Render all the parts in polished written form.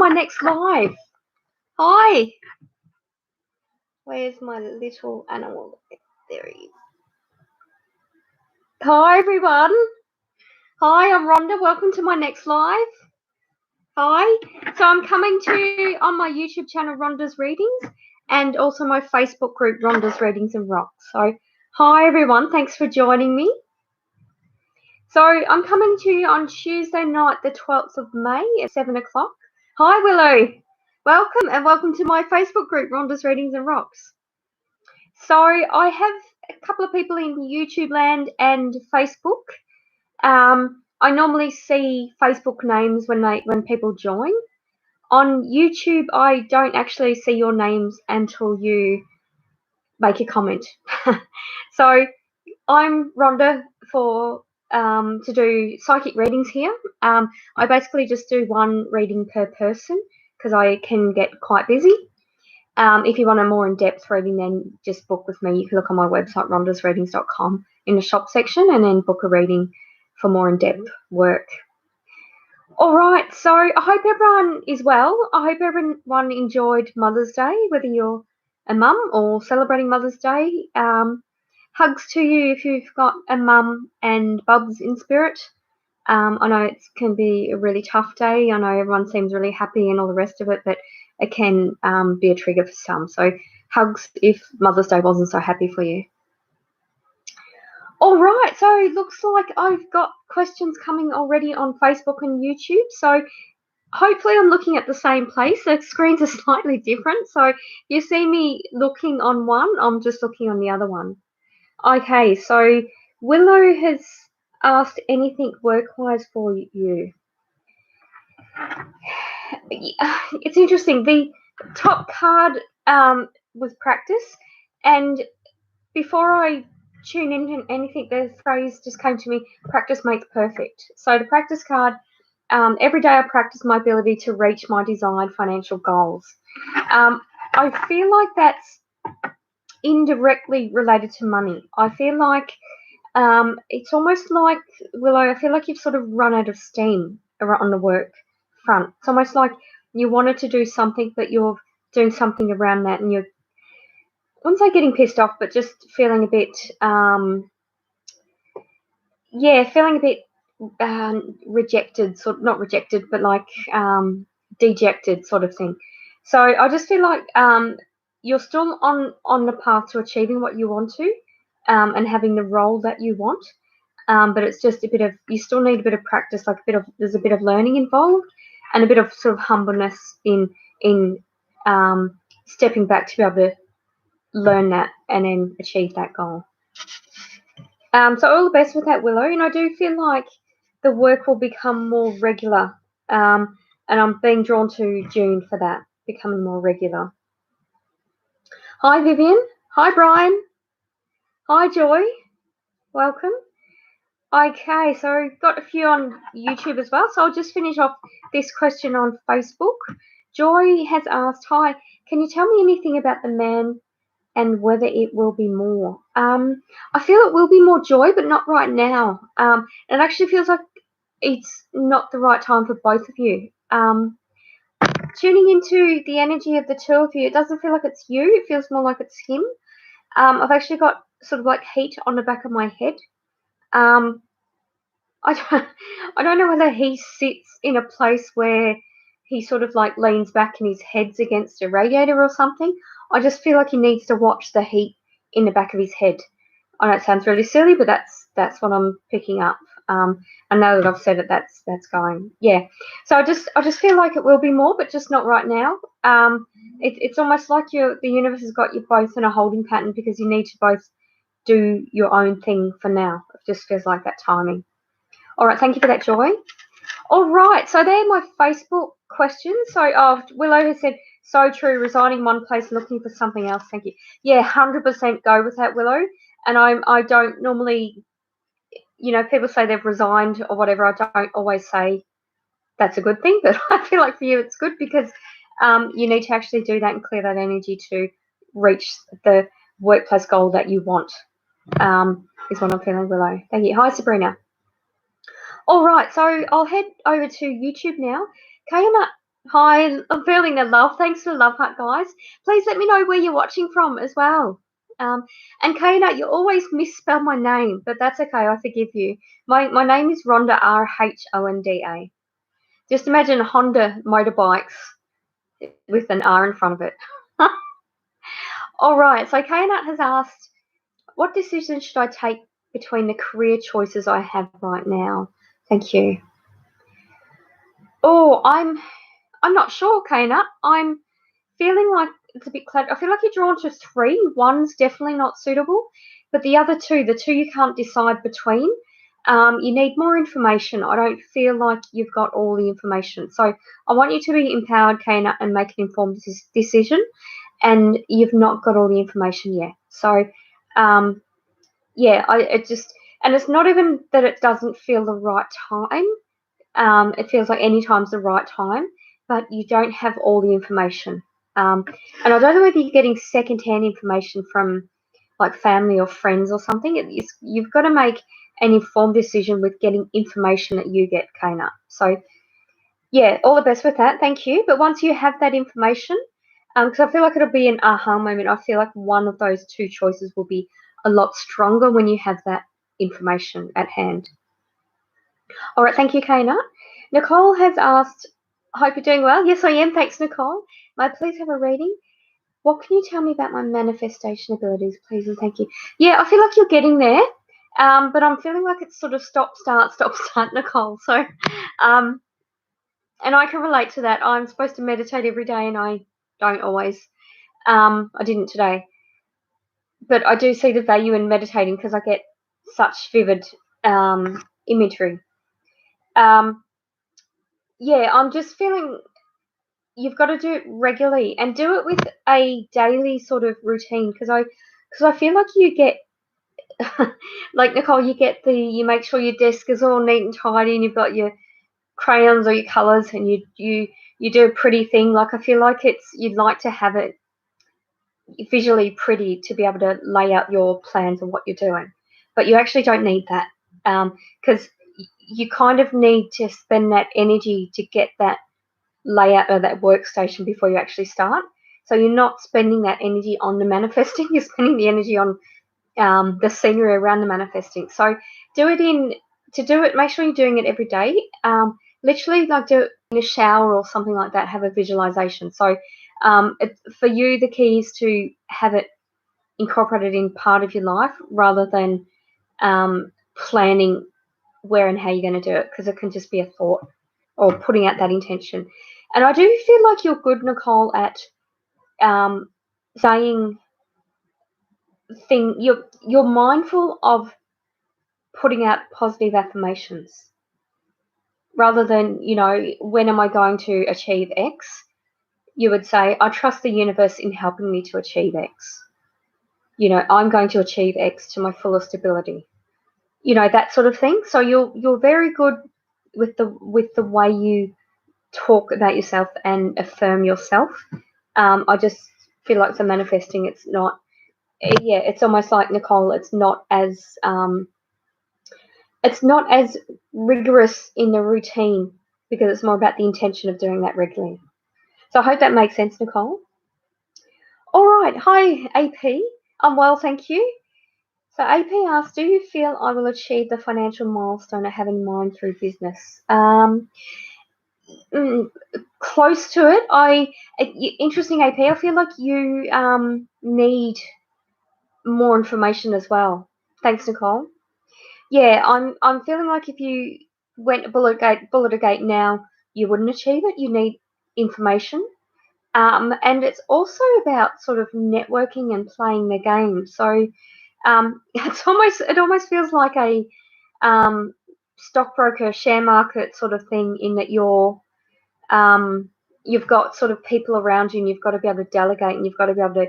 my next live. Hi. Where's my little animal? There he is. Hi, everyone. Hi, I'm Rhonda. Welcome to my next live. Hi. So I'm coming to you on my YouTube channel, Rhonda's Readings, and also my Facebook group, Rhonda's Readings and Rocks. So hi, everyone. Thanks for joining me. So I'm coming to you on Tuesday night, the 12th of May at 7 o'clock. Hi, Willow. Welcome, and welcome to my Facebook group, Rhonda's Readings and Rocks. So I have a couple of people in YouTube land and Facebook. I normally see Facebook names when people join. On YouTube, I don't actually see your names until you make a comment. So I'm Rhonda to do psychic readings here. I basically just do one reading per person because I can get quite busy. If you want a more in-depth reading, then just book with me. You can look on my website, rhondasreadings.com, in the shop section, and then book a reading for more in-depth work. All right, so I hope everyone is well. I hope everyone enjoyed Mother's Day, whether you're a mum or celebrating Mother's Day. Hugs to you if you've got a mum and bubs in spirit. I know it can be a really tough day. I know everyone seems really happy and all the rest of it, but it can be a trigger for some. So hugs if Mother's Day wasn't so happy for you. All right, so it looks like I've got questions coming already on Facebook and YouTube. So hopefully I'm looking at the same place. The screens are slightly different. So you see me looking on one, I'm just looking on the other one. Okay, so Willow has asked anything work-wise for you. It's interesting. The top card was practice, and before I tune into anything, the phrase just came to me: practice makes perfect. So the practice card, every day I practice my ability to reach my desired financial goals. I feel like that's indirectly related to money. I feel like it's almost like, Willow, I feel like you've sort of run out of steam on the work front. It's almost like you wanted to do something, but you're doing something around that, and you're, I wouldn't say getting pissed off, but just feeling a bit, feeling a bit rejected, sort of, not rejected, but like dejected sort of thing. So I just feel like you're still on the path to achieving what you want to, and having the role that you want. But it's just a bit of, you still need a bit of practice, like there's a bit of learning involved, and a bit of sort of humbleness in stepping back to be able to learn that and then achieve that goal. So all the best with that, Willow. And I do feel like the work will become more regular, and I'm being drawn to June for that, becoming more regular. Hi, Vivian. Hi, Brian. Hi, Joy. Welcome. Okay, so got a few on YouTube as well. So I'll just finish off this question on Facebook. Joy has asked, hi, can you tell me anything about the man and whether it will be more? I feel it will be more, Joy, but not right now. It actually feels like it's not the right time for both of you. Tuning into the energy of the two of you, it doesn't feel like it's you. It feels more like it's him. I've actually got sort of like heat on the back of my head. I don't know whether he sits in a place where he sort of like leans back and his head's against a radiator or something. I just feel like he needs to watch the heat in the back of his head. I know it sounds really silly, but that's what I'm picking up. I know that I've said it. That's going. Yeah. So I just feel like it will be more, but just not right now. It's almost like the universe has got you both in a holding pattern because you need to both do your own thing for now. It just feels like that timing. All right, thank you for that, Joy. All right, so they're my Facebook questions. So Willow has said, so true, resigning one place and looking for something else. Thank you. Yeah, 100% go with that, Willow. And I don't normally, people say they've resigned or whatever. I don't always say that's a good thing, but I feel like for you it's good because you need to actually do that and clear that energy to reach the workplace goal that you want, is what I'm feeling, Willow. Thank you. Hi, Sabrina. All right, so I'll head over to YouTube now. Kayama Hi, I'm feeling the love. Thanks for the love heart, guys. Please let me know where you're watching from as well. And Kana, you always misspell my name, but that's okay. I forgive you. My name is Rhonda, Rhonda. Just imagine Honda motorbikes with an R in front of it. All right. So Kana has asked, what decision should I take between the career choices I have right now? Thank you. Oh, I'm not sure, Kana. I'm feeling like it's a bit cluttered. I feel like you're drawn to three. One's definitely not suitable, but the other two, the two you can't decide between, you need more information. I don't feel like you've got all the information. So I want you to be empowered, Kana, and make an informed decision, and you've not got all the information yet. So, yeah, and it's not even that it doesn't feel the right time. It feels like any time's the right time, but you don't have all the information. And I don't know whether you're getting secondhand information from like family or friends or something. You've got to make an informed decision with getting information that you get, Kana. So, yeah, all the best with that. Thank you. But once you have that information, because I feel like it'll be an aha moment, I feel like one of those two choices will be a lot stronger when you have that information at hand. All right, thank you, Kana. Nicole has asked, I hope you're doing well. Yes, I am. Thanks, Nicole. May I please have a reading? What can you tell me about my manifestation abilities, please, and thank you? Yeah, I feel like you're getting there, but I'm feeling like it's sort of stop, start, Nicole. So, and I can relate to that. I'm supposed to meditate every day, and I don't always. I didn't today, but I do see the value in meditating because I get such vivid imagery. Yeah, I'm just feeling you've got to do it regularly and do it with a daily sort of routine because I feel like you get like Nicole, you make sure your desk is all neat and tidy and you've got your crayons or your colours and you do a pretty thing. Like I feel like you'd like to have it visually pretty to be able to lay out your plans and what you're doing, but you actually don't need that because you kind of need to spend that energy to get that layout of that workstation before you actually start. So you're not spending that energy on the manifesting, you're spending the energy on the scenery around the manifesting. So make sure you're doing it every day. Literally, like do it in a shower or something like that, have a visualization. So for you, the key is to have it incorporated in part of your life rather than planning where and how you're going to do it, because it can just be a thought or putting out that intention. And I do feel like you're good, Nicole, at saying you're mindful of putting out positive affirmations rather than, when am I going to achieve X? You would say, I trust the universe in helping me to achieve X. I'm going to achieve X to my fullest ability. That sort of thing. So you're very good with the way you talk about yourself and affirm yourself. I just feel like for manifesting, it's not. Yeah, it's almost like Nicole. It's not as rigorous in the routine because it's more about the intention of doing that regularly. So I hope that makes sense, Nicole. All right. Hi, AP. I'm well, thank you. So AP asks, do you feel I will achieve the financial milestone I have in mind through business? Close to it. Interesting, AP. I feel like you need more information as well. Thanks, Nicole. Yeah, I'm feeling like if you went a bullet a gate now, you wouldn't achieve it. You need information. And it's also about sort of networking and playing the game. So it almost feels like a stockbroker share market sort of thing, in that you've got sort of people around you and you've got to be able to delegate and you've got to be able to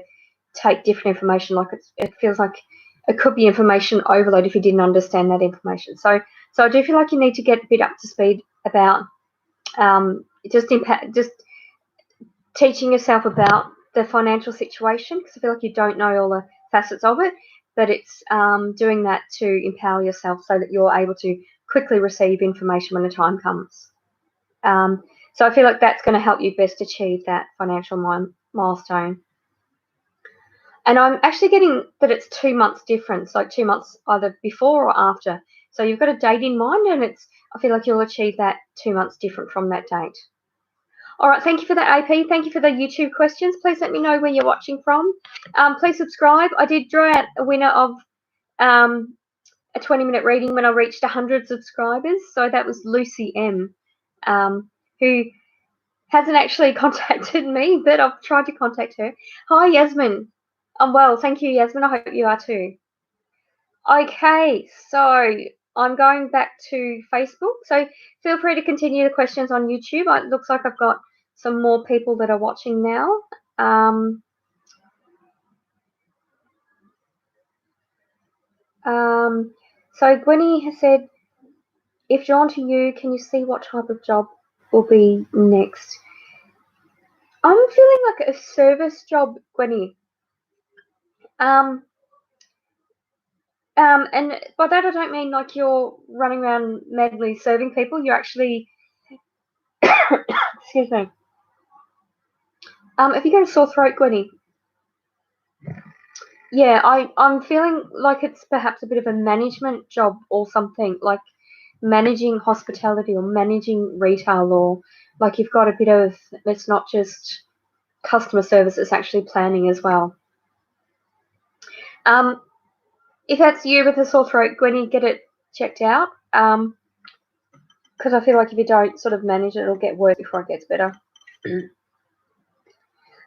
take different information. Like it feels like it could be information overload if you didn't understand that information. So I do feel like you need to get a bit up to speed about just teaching yourself about the financial situation, because I feel like you don't know all the facets of it, but it's doing that to empower yourself so that you're able to quickly receive information when the time comes. So I feel like that's going to help you best achieve that financial milestone. And I'm actually getting that it's 2 months difference, like 2 months either before or after. So you've got a date in mind, and I feel like you'll achieve that 2 months different from that date. All right, thank you for that, AP. Thank you for the YouTube questions. Please let me know where you're watching from. Please subscribe. I did draw out a winner of a 20-minute reading when I reached 100 subscribers. So that was Lucy M, who hasn't actually contacted me, but I've tried to contact her. Hi, Yasmin. I'm well. Thank you, Yasmin. I hope you are too. Okay, so I'm going back to Facebook. So feel free to continue the questions on YouTube. It looks like I've got some more people that are watching now. So Gwenny has said, if drawn to you, can you see what type of job will be next? I'm feeling like a service job, Gwenny. And by that I don't mean like you're running around madly serving people. You're actually, excuse me. Have you got a sore throat, Gwenny? Yeah, I'm feeling like it's perhaps a bit of a management job or something, like managing hospitality or managing retail, or like you've got a bit of, it's not just customer service, it's actually planning as well. If that's you with a sore throat, Gwenny, get it checked out. Because I feel like if you don't sort of manage it, it'll get worse before it gets better.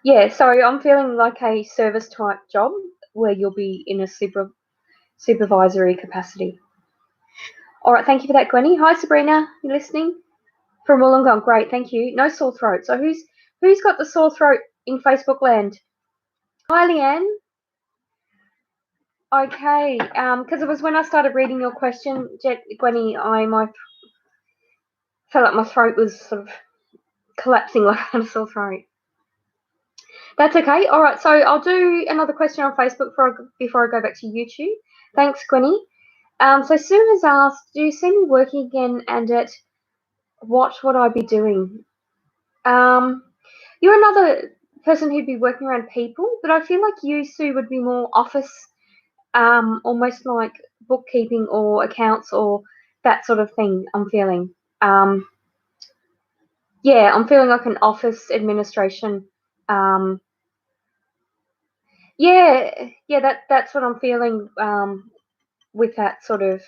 Yeah, so I'm feeling like a service type job where you'll be in a supervisory capacity. All right, thank you for that, Gwenny. Hi, Sabrina. You listening? From Wollongong. Great, thank you. No sore throat. So who's got the sore throat in Facebook land? Hi, Leanne. Okay, because it was when I started reading your question, Gwenny, I felt like my throat was sort of collapsing like I had a sore throat. That's okay. All right, so I'll do another question on Facebook before I go back to YouTube. Thanks, Gwenny. So Sue has asked, do you see me working again, and at what would I be doing? You're another person who'd be working around people, but I feel like you, Sue, would be more office, almost like bookkeeping or accounts or that sort of thing. I'm feeling. Yeah, I'm feeling like an office administration. That's what I'm feeling with that sort of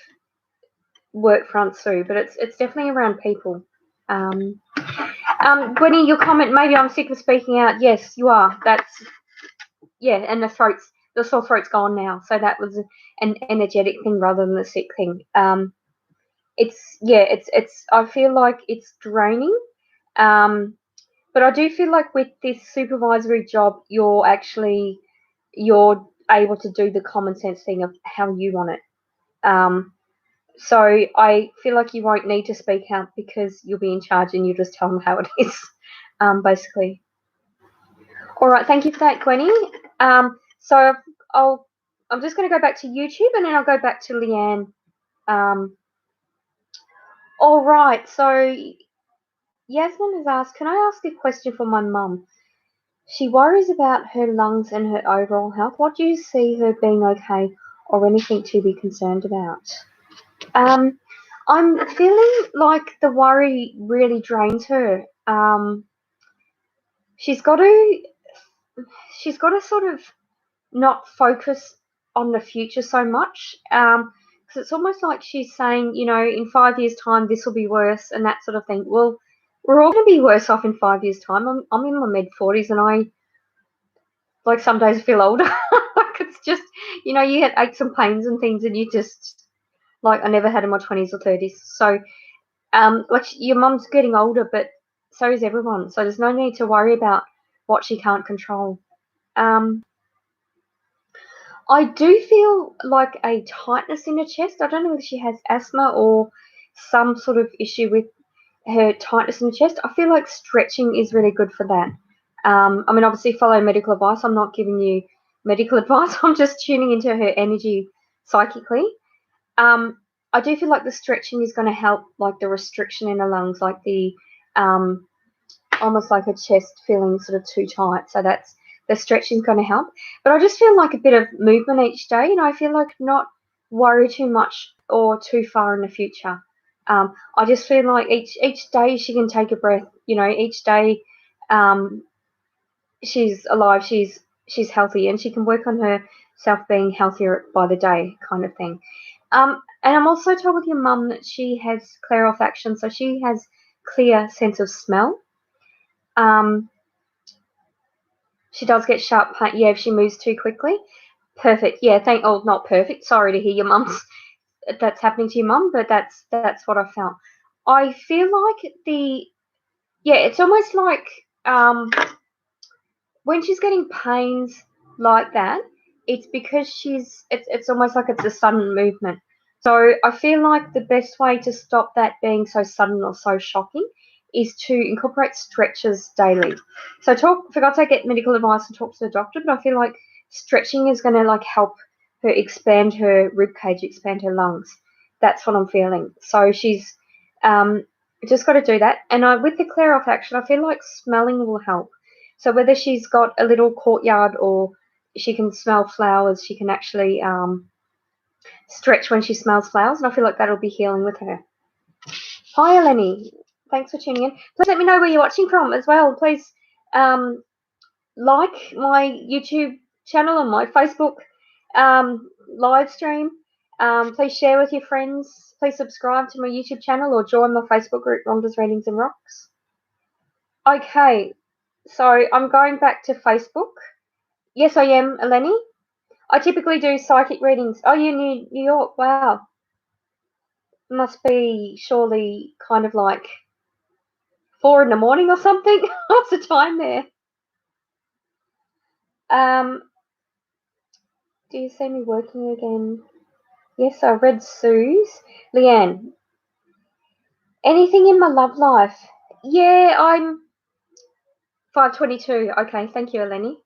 work front, Sue. But it's definitely around people. Gwenny, your comment, maybe I'm sick of speaking out. Yes, you are. And the sore throat's gone now. So that was an energetic thing rather than a sick thing. It's I feel like it's draining. But I do feel like with this supervisory job, you're able to do the common sense thing of how you want it. So I feel like you won't need to speak out because you'll be in charge and you just tell them how it is, basically. All right, thank you for that, Gwenny. So I'm just going to go back to YouTube and then I'll go back to Leanne. All right, so Yasmin has asked, can I ask a question for my mum? She worries about her lungs and her overall health. What do you see her being okay or anything to be concerned about? I'm feeling like the worry really drains her. She's got to sort of not focus on the future so much. Because it's almost like she's saying, in 5 years' time, this will be worse and that sort of thing. Well, we're all going to be worse off in 5 years' time. I'm in my mid-40s and I, like, some days feel older. Like, it's just, you get aches and pains and things and you just, like, I never had in my 20s or 30s. So, like, your mum's getting older, but so is everyone. So there's no need to worry about what she can't control. I do feel like a tightness in her chest. I don't know if she has asthma or some sort of issue with her tightness in the chest. I feel like stretching is really good for that. Obviously follow medical advice. I'm not giving you medical advice. I'm just tuning into her energy psychically. I do feel like the stretching is going to help, like the restriction in the lungs, like the almost like her chest feeling sort of too tight. So that's the stretching is going to help. But I just feel like a bit of movement each day, and I feel like not worry too much or too far in the future. I just feel like each day she can take a breath. Each day she's alive, she's healthy, and she can work on herself being healthier by the day, kind of thing. And I'm also told with your mum that she has clairolfaction, so she has clear sense of smell. She does get sharp pain, yeah, if she moves too quickly. Perfect, yeah. Not perfect. Sorry to hear your mum's that's happening to your mum, but that's what I felt. I feel like it's almost like when she's getting pains like that, it's because it's almost like it's a sudden movement. So I feel like the best way to stop that being so sudden or so shocking is to incorporate stretches daily. So for God's sake, get medical advice and talk to the doctor, but I feel like stretching is going to like help her expand her rib cage, expand her lungs. That's what I'm feeling. So she's just got to do that. And with the clairolfaction, I feel like smelling will help. So whether she's got a little courtyard or she can smell flowers, she can actually stretch when she smells flowers, and I feel like that'll be healing with her. Hi, Eleni. Thanks for tuning in. Please let me know where you're watching from as well. Please like my YouTube channel and my Facebook live stream. Please share with your friends. Please subscribe to my YouTube channel or join my Facebook group, Rhonda's Readings and Rocks. Okay, so I'm going back to Facebook. Yes, I am, Eleni. I typically do psychic readings. Oh, you're in New York. Wow. Must be surely kind of like 4 in the morning or something. What's the time there? Do you see me working again? Yes, I read Sue's. Leanne. Anything in my love life? Yeah, I'm 522. Okay, thank you, Eleni.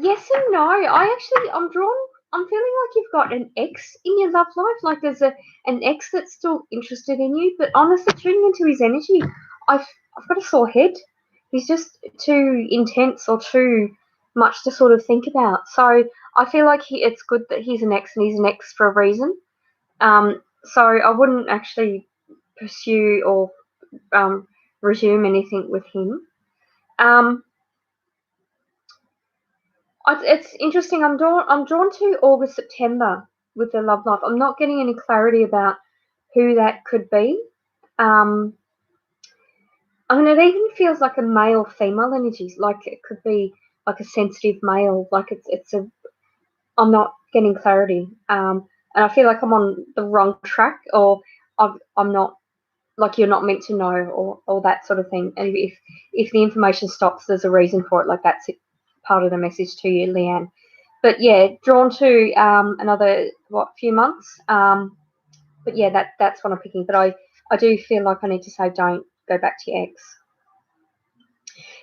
Yes and no. I'm feeling like you've got an ex in your love life. Like there's an ex that's still interested in you, but honestly, tuning into his energy, I've got a sore head. He's just too intense or too much to sort of think about. So I feel like it's good that he's an ex and he's an ex for a reason. So I wouldn't actually pursue or resume anything with him. It's interesting. I'm drawn to August, September with the love life. I'm not getting any clarity about who that could be. I mean, it even feels like a male female energy. Like it could be like a sensitive male. Like I'm not getting clarity. And I feel like I'm on the wrong track, or I'm not, like you're not meant to know, or that sort of thing. And if the information stops, there's a reason for it. Like that's part of the message to you, Leanne. But yeah, drawn to another few months. But yeah, that's what I'm picking. But I do feel like I need to say don't go back to your ex.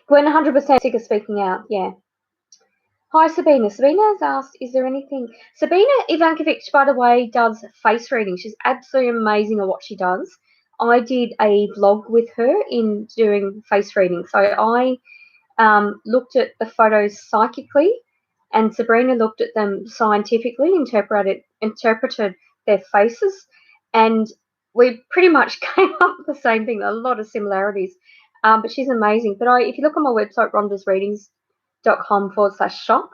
Gwen, 100% sick of speaking out. Yeah. Hi, Sabina. Sabina has asked, is there anything? Sabina Ivankovic, by the way, does face reading. She's absolutely amazing at what she does. I did a vlog with her in doing face reading. So I looked at the photos psychically, and Sabrina looked at them scientifically, interpreted their faces, and we pretty much came up with the same thing, a lot of similarities. But she's amazing. But if you look on my website, rhondasreadings.com/shop,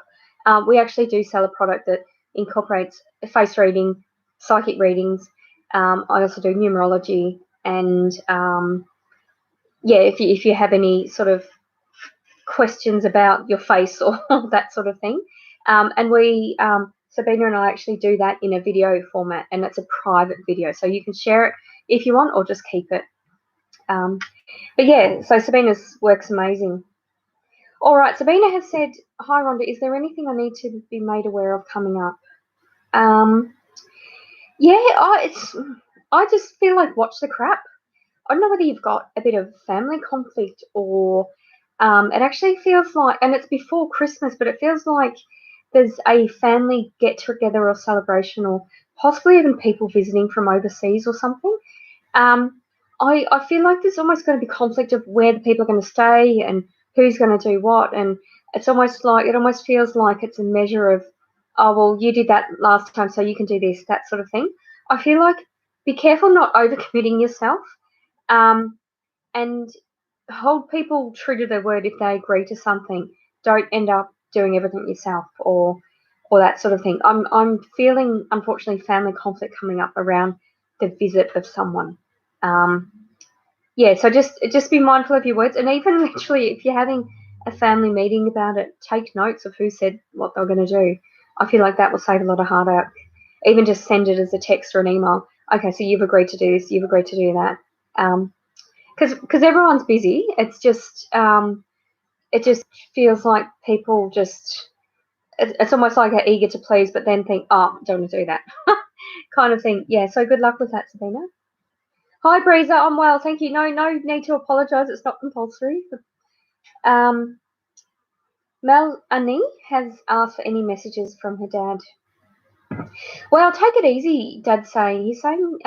we actually do sell a product that incorporates face reading, psychic readings. I also do numerology, and if you have any sort of questions about your face or that sort of thing. And Sabina and I actually do that in a video format, and it's a private video. So you can share it if you want or just keep it. But yeah, so Sabina's work's amazing. All right, Sabina has said, hi, Rhonda, is there anything I need to be made aware of coming up? I just feel like watch the crap. I don't know whether you've got a bit of family conflict or it actually feels like, and it's before Christmas, but it feels like there's a family get-together or celebration or possibly even people visiting from overseas or something. I feel like there's almost going to be conflict of where the people are going to stay and who's going to do what, and it almost feels like it's a measure of, oh well, you did that last time, so you can do this, that sort of thing. I feel like be careful not overcommitting yourself, and hold people true to their word if they agree to something. Don't end up doing everything yourself or that sort of thing. I'm feeling, unfortunately, family conflict coming up around the visit of someone. Yeah, so just be mindful of your words, and even literally, if you're having a family meeting about it, take notes of who said what they're going to do. I feel like that will save a lot of heartache. Even just send it as a text or an email. Okay, so you've agreed to do this, you've agreed to do that. Because everyone's busy. It's just it just feels like people just it's almost like they're eager to please, but then think, oh, don't want to do that kind of thing. Yeah. So good luck with that, Sabina. Hi, Breezer. I'm well, thank you. No need to apologise. It's not compulsory. Melanie has asked for any messages from her dad. Well, take it easy, Dad's saying. He's saying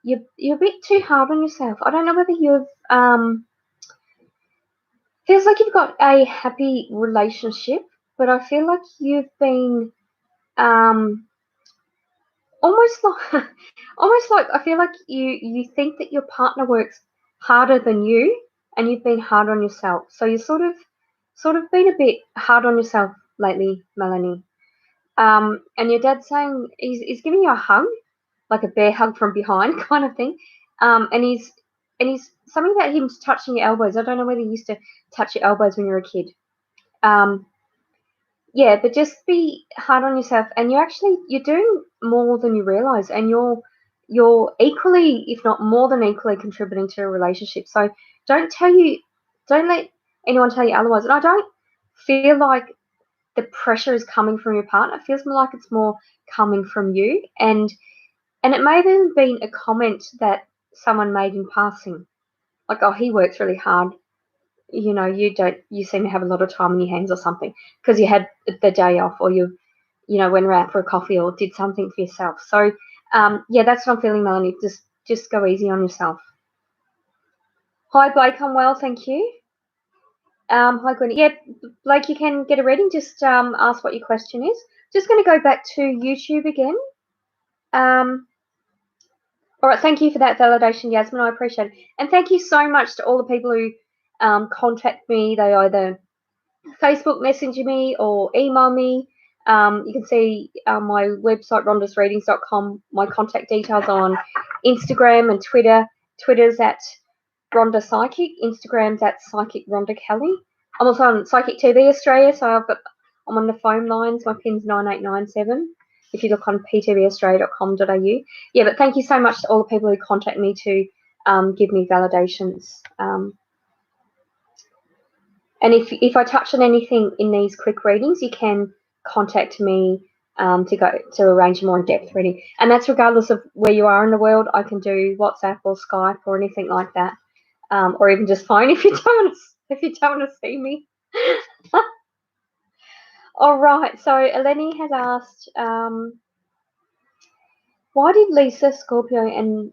you're a bit too hard on yourself. I don't know whether you've feels like you've got a happy relationship, but I feel like you've been almost like I feel like you think that your partner works harder than you, and you've been hard on yourself. So you sort of been a bit hard on yourself lately, Melanie. And your dad's saying he's giving you a hug, like a bear hug from behind kind of thing. And he's something about him touching your elbows. I don't know whether you used to touch your elbows when you were a kid. Yeah, but just be hard on yourself, and you're doing more than you realize, and you're equally, if not more than equally, contributing to a relationship. So don't let anyone tell you otherwise. And I don't feel like the pressure is coming from your partner. It feels more like it's more coming from you, and it may have even been a comment that someone made in passing, like, oh, he works really hard. You seem to have a lot of time on your hands or something because you had the day off, or you went out for a coffee or did something for yourself. So yeah, that's what I'm feeling, Melanie. Just go easy on yourself. Hi, Blake. I'm well, thank you. Hi, Gwen. Yeah, Blake, you can get a reading. Just ask what your question is. Just going to go back to YouTube again. All right, thank you for that validation, Yasmin. I appreciate it. And thank you so much to all the people who contact me. They either Facebook messenger me or email me. You can see my website, rondasreadings.com, my contact details on Instagram and Twitter. Twitter's at Rhonda Psychic. Instagram's at Psychic Rhonda Kelly. I'm also on Psychic TV Australia, so I'm on the phone lines. My pin's 9897. If you look on ptvaustralia.com.au. Yeah, but thank you so much to all the people who contact me to give me validations. And if I touch on anything in these quick readings, you can contact me to arrange a more in-depth reading. And that's regardless of where you are in the world. I can do WhatsApp or Skype or anything like that, or even just phone if you don't want to see me. All right. So Eleni has asked, why did Lisa, Scorpio, and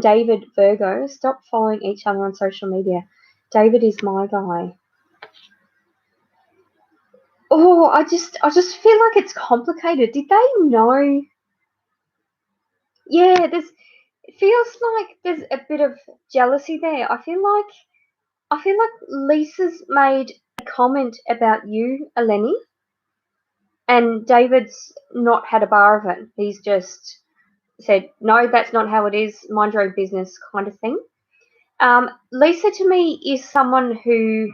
David, Virgo, stop following each other on social media? David is my guy. Oh, I just feel like it's complicated. Did they know? Yeah, it feels like there's a bit of jealousy there. I feel like Lisa's made a comment about you, Eleni, and David's not had a bar of it. He's just said, no, that's not how it is. Mind your own business, kind of thing. Lisa to me is someone who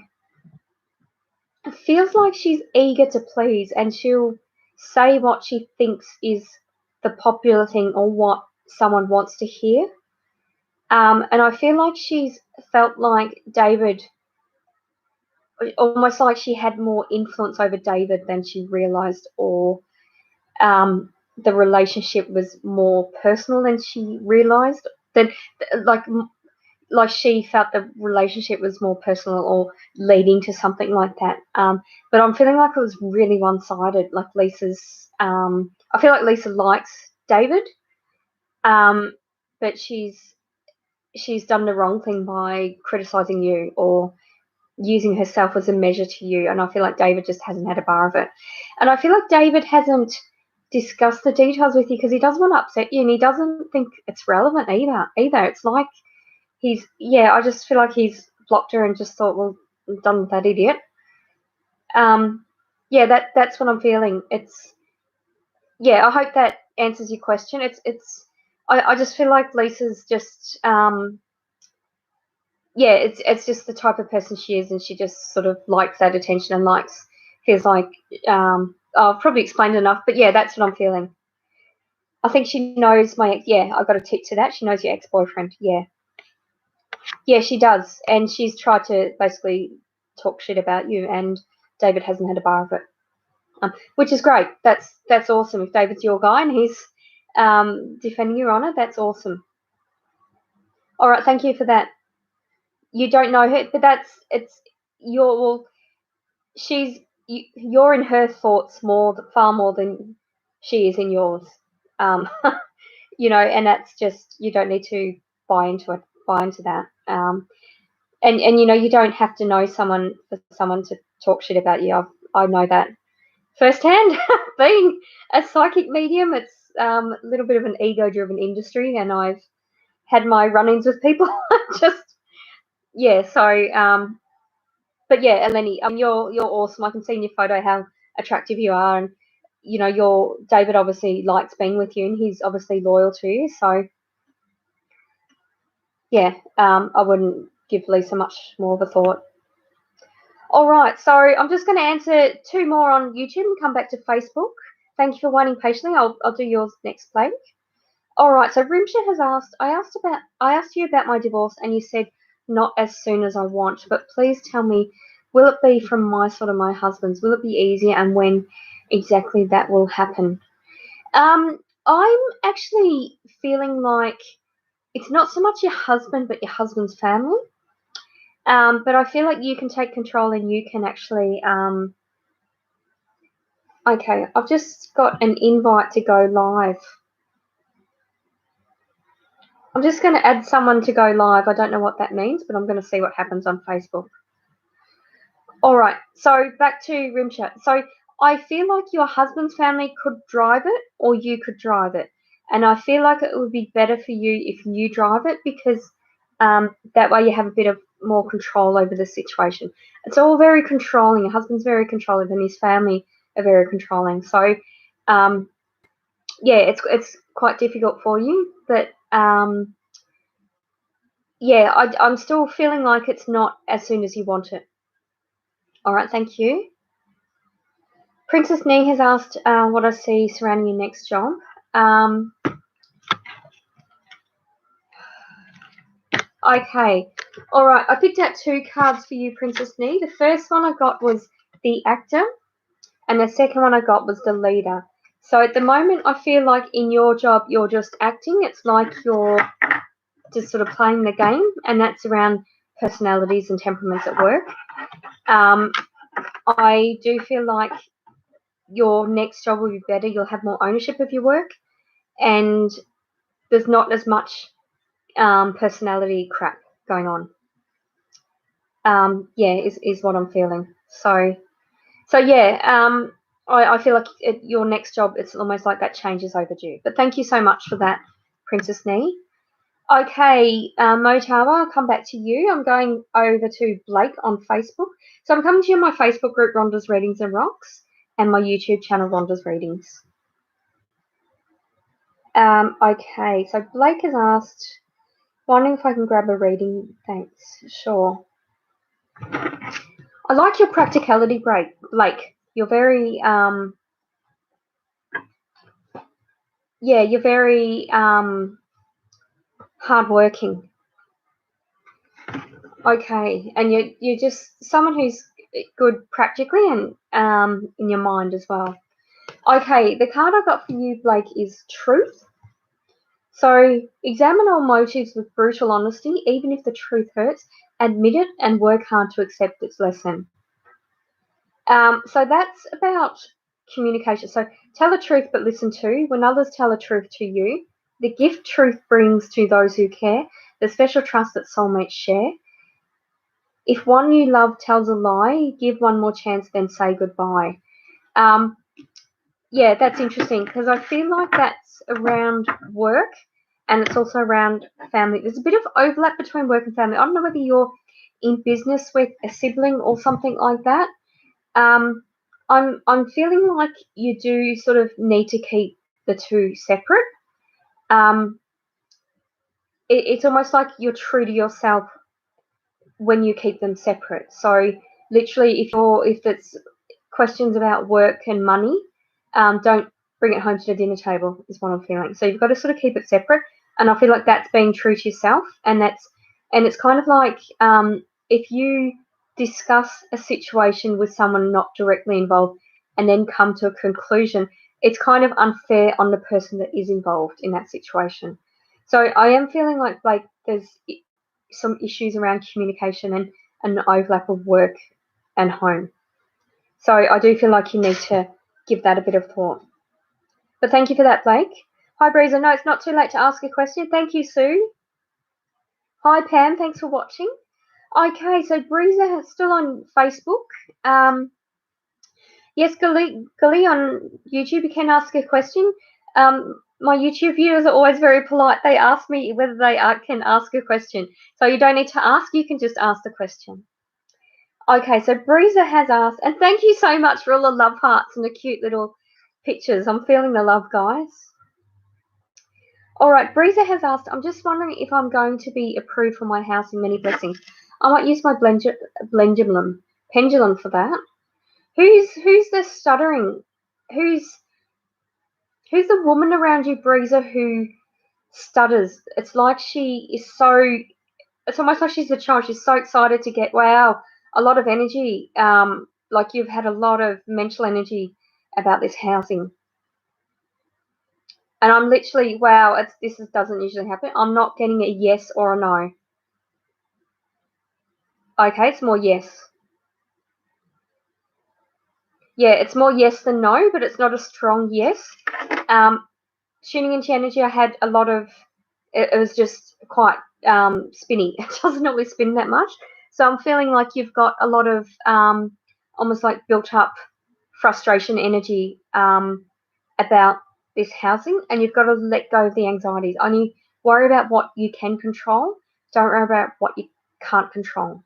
feels like she's eager to please, and she'll say what she thinks is the popular thing or what someone wants to hear. And I feel like she's felt like David, almost like she had more influence over David than she realized, or the relationship was more personal than she realized. That like she felt the relationship was more personal or leading to something like that. But I'm feeling like it was really one-sided. Like Lisa's, I feel like Lisa likes David, but she's she's done the wrong thing by criticizing you or using herself as a measure to you. And I feel like David just hasn't had a bar of it. And I feel like David hasn't discussed the details with you because he doesn't want to upset you and he doesn't think it's relevant either. It's like I just feel like he's blocked her and just thought, well, I'm done with that idiot. That's what I'm feeling. I hope that answers your question. I just feel like Lisa's just it's just the type of person she is, and she just sort of likes that attention and feels like I've probably explained enough, but yeah, that's what I'm feeling. I think she knows my ex. Yeah, I got a tick to that. She knows your ex-boyfriend. Yeah, she does, and she's tried to basically talk shit about you, and David hasn't had a bar of it, which is great. That's awesome. If David's your guy and he's defending your honor, that's awesome. All right, thank you for that. You don't know her, but you're in her thoughts far more than she is in yours. And that's just, you don't need to buy into that. And you don't have to know someone for someone to talk shit about you. I know that firsthand. Being a psychic medium, it's a little bit of an ego-driven industry, and I've had my run-ins with people. But yeah, Eleni, you're awesome. I can see in your photo how attractive you are, and your David obviously likes being with you, and he's obviously loyal to you. So yeah, I wouldn't give Lisa much more of a thought. All right, so I'm just going to answer 2 more on YouTube and come back to Facebook. Thank you for waiting patiently. I'll do yours next, Blake. All right, so Rimsha has asked. I asked you about my divorce, and you said not as soon as I want, but please tell me, will it be from my side or my husband's? Will it be easier, and when exactly that will happen? I'm actually feeling like it's not so much your husband, but your husband's family. But I feel like you can take control and you can actually. Okay, I've just got an invite to go live. I'm just going to add someone to go live. I don't know what that means, but I'm going to see what happens on Facebook. All right, so back to Rimchat. So I feel like your husband's family could drive it or you could drive it. And I feel like it would be better for you if you drive it because that way you have a bit of more control over the situation. It's all very controlling. Your husband's very controlling and his family are very controlling. So, it's quite difficult for you. But, I'm still feeling like it's not as soon as you want it. All right, thank you. Princess Nee has asked what I see surrounding your next job. Okay, all right. I picked out 2 cards for you, Princess Nee. The first one I got was the actor, and the second one I got was the leader. So at the moment, I feel like in your job, you're just acting. It's like you're just sort of playing the game, and that's around personalities and temperaments at work. I do feel like your next job will be better. You'll have more ownership of your work, and there's not as much personality crap going on. Is what I'm feeling. So yeah, I feel like your next job, it's almost like that change is overdue. But thank you so much for that, Princess Nee. Okay, Motaba, I'll come back to you. I'm going over to Blake on Facebook. So I'm coming to you on my Facebook group, Rhonda's Readings and Rocks, and my YouTube channel, Rhonda's Readings. Okay, so Blake has asked, wondering if I can grab a reading. Thanks. Sure. I like your practicality, Blake. You're very, you're very hardworking. Okay, and you're just someone who's good practically and in your mind as well. Okay, the card I got for you, Blake, is Truth. So examine all motives with brutal honesty, even if the truth hurts. Admit it and work hard to accept its lesson. So that's about communication. So tell the truth but listen to. When others tell the truth to you, the gift truth brings to those who care, the special trust that soulmates share. If one you love tells a lie, give one more chance, then say goodbye. Yeah, that's interesting because I feel like that's around work and it's also around family. There's a bit of overlap between work and family. I don't know whether you're in business with a sibling or something like that. I'm feeling like you do sort of need to keep the two separate. It's almost like you're true to yourself when you keep them separate. So literally, if it's questions about work and money, don't bring it home to the dinner table is what I'm feeling. So you've got to sort of keep it separate, and I feel like that's being true to yourself, and it's kind of like if you discuss a situation with someone not directly involved and then come to a conclusion, it's kind of unfair on the person that is involved in that situation. So I am feeling like there's some issues around communication and an overlap of work and home. So I do feel like you need to give that a bit of thought. But thank you for that, Blake. Hi, Breezer. No, it's not too late to ask a question. Thank you, Sue. Hi, Pam. Thanks for watching. Okay, so Breezer is still on Facebook. Yes, Gali on YouTube, you can ask a question. My YouTube viewers are always very polite. They ask me whether they can ask a question. So you don't need to ask, you can just ask the question. Okay, so Breezer has asked, and thank you so much for all the love hearts and the cute little pictures. I'm feeling the love, guys. All right, Breezer has asked, I'm just wondering if I'm going to be approved for my house in many blessings. I might use my pendulum for that. Who's the stuttering? Who's the woman around you, Breezer, who stutters? It's like she is so. It's almost like she's a child. She's so excited to get a lot of energy. Like you've had a lot of mental energy about this housing. And I'm literally, this doesn't usually happen. I'm not getting a yes or a no. Okay, it's more yes. Yeah, it's more yes than no, but it's not a strong yes. Tuning into energy, I had a lot of, it was just quite spinny. It doesn't normally spin that much. So I'm feeling like you've got a lot of almost like built up frustration energy about this housing, and you've got to let go of the anxieties. Only worry about what you can control. Don't worry about what you can't control.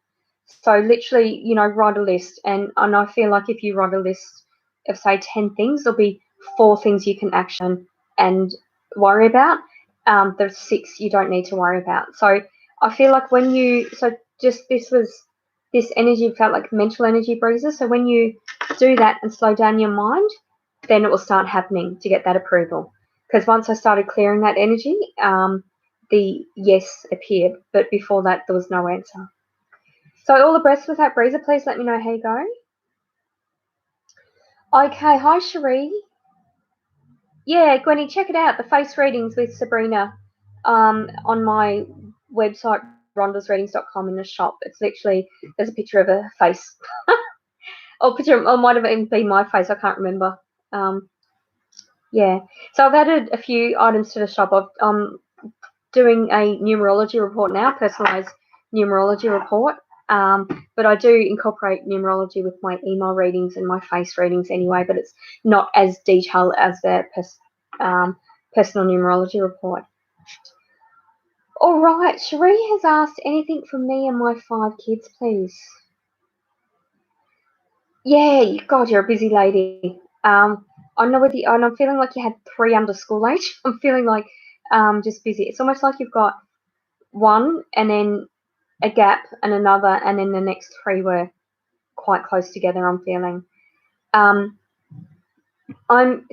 So literally, write a list, and I feel like if you write a list of say 10 things, there'll be 4 things you can action and worry about. There's 6 you don't need to worry about. So I feel like this energy felt like mental energy, Breezer. So when you do that and slow down your mind, then it will start happening to get that approval. Because once I started clearing that energy, the yes appeared, but before that there was no answer. So all the best with that, Breezer. Please let me know how you go. Okay, hi Cherie. Yeah, Gwenny, check it out. The face readings with Sabrina on my website, rondasreadings.com, in the shop. It's literally, there's a picture of a face. Or might have even been my face. I can't remember. Yeah. So I've added a few items to the shop. I'm doing a numerology report now, personalised numerology report. But I do incorporate numerology with my email readings and my face readings anyway, but it's not as detailed as the personal numerology report. All right, Cherie has asked anything from me and my 5 kids, please. Yeah, God, you're a busy lady. I know and I'm feeling like you had 3 under school age. I'm feeling like just busy. It's almost like you've got 1 and then a gap and another, and then the next 3 were quite close together. I'm feeling. I'm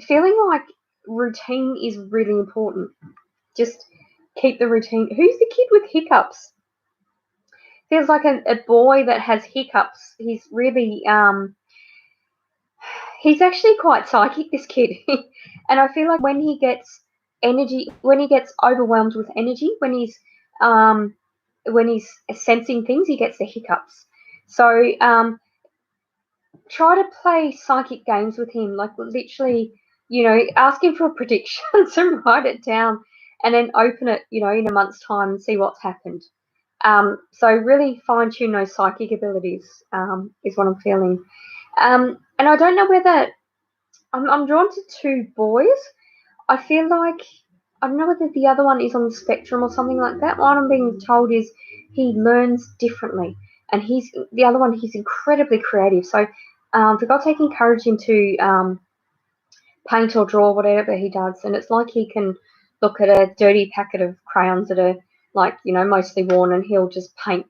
feeling like routine is really important. Just keep the routine. Who's the kid with hiccups? Feels like a boy that has hiccups. He's really he's actually quite psychic, this kid. And I feel like when he gets overwhelmed with energy, when he's sensing things, he gets the hiccups. So try to play psychic games with him, like literally, ask him for predictions and write it down and then open it, you know, in a month's time and see what's happened. So really fine-tune those psychic abilities is what I'm feeling. And I don't know whether I'm drawn to 2 boys. I feel like I don't know whether the other one is on the spectrum or something like that. What I'm being told is he learns differently, and the other one. He's incredibly creative. So for God's sake, encourage him to paint or draw whatever he does. And it's like he can look at a dirty packet of crayons that are like, you know, mostly worn, and he'll just paint.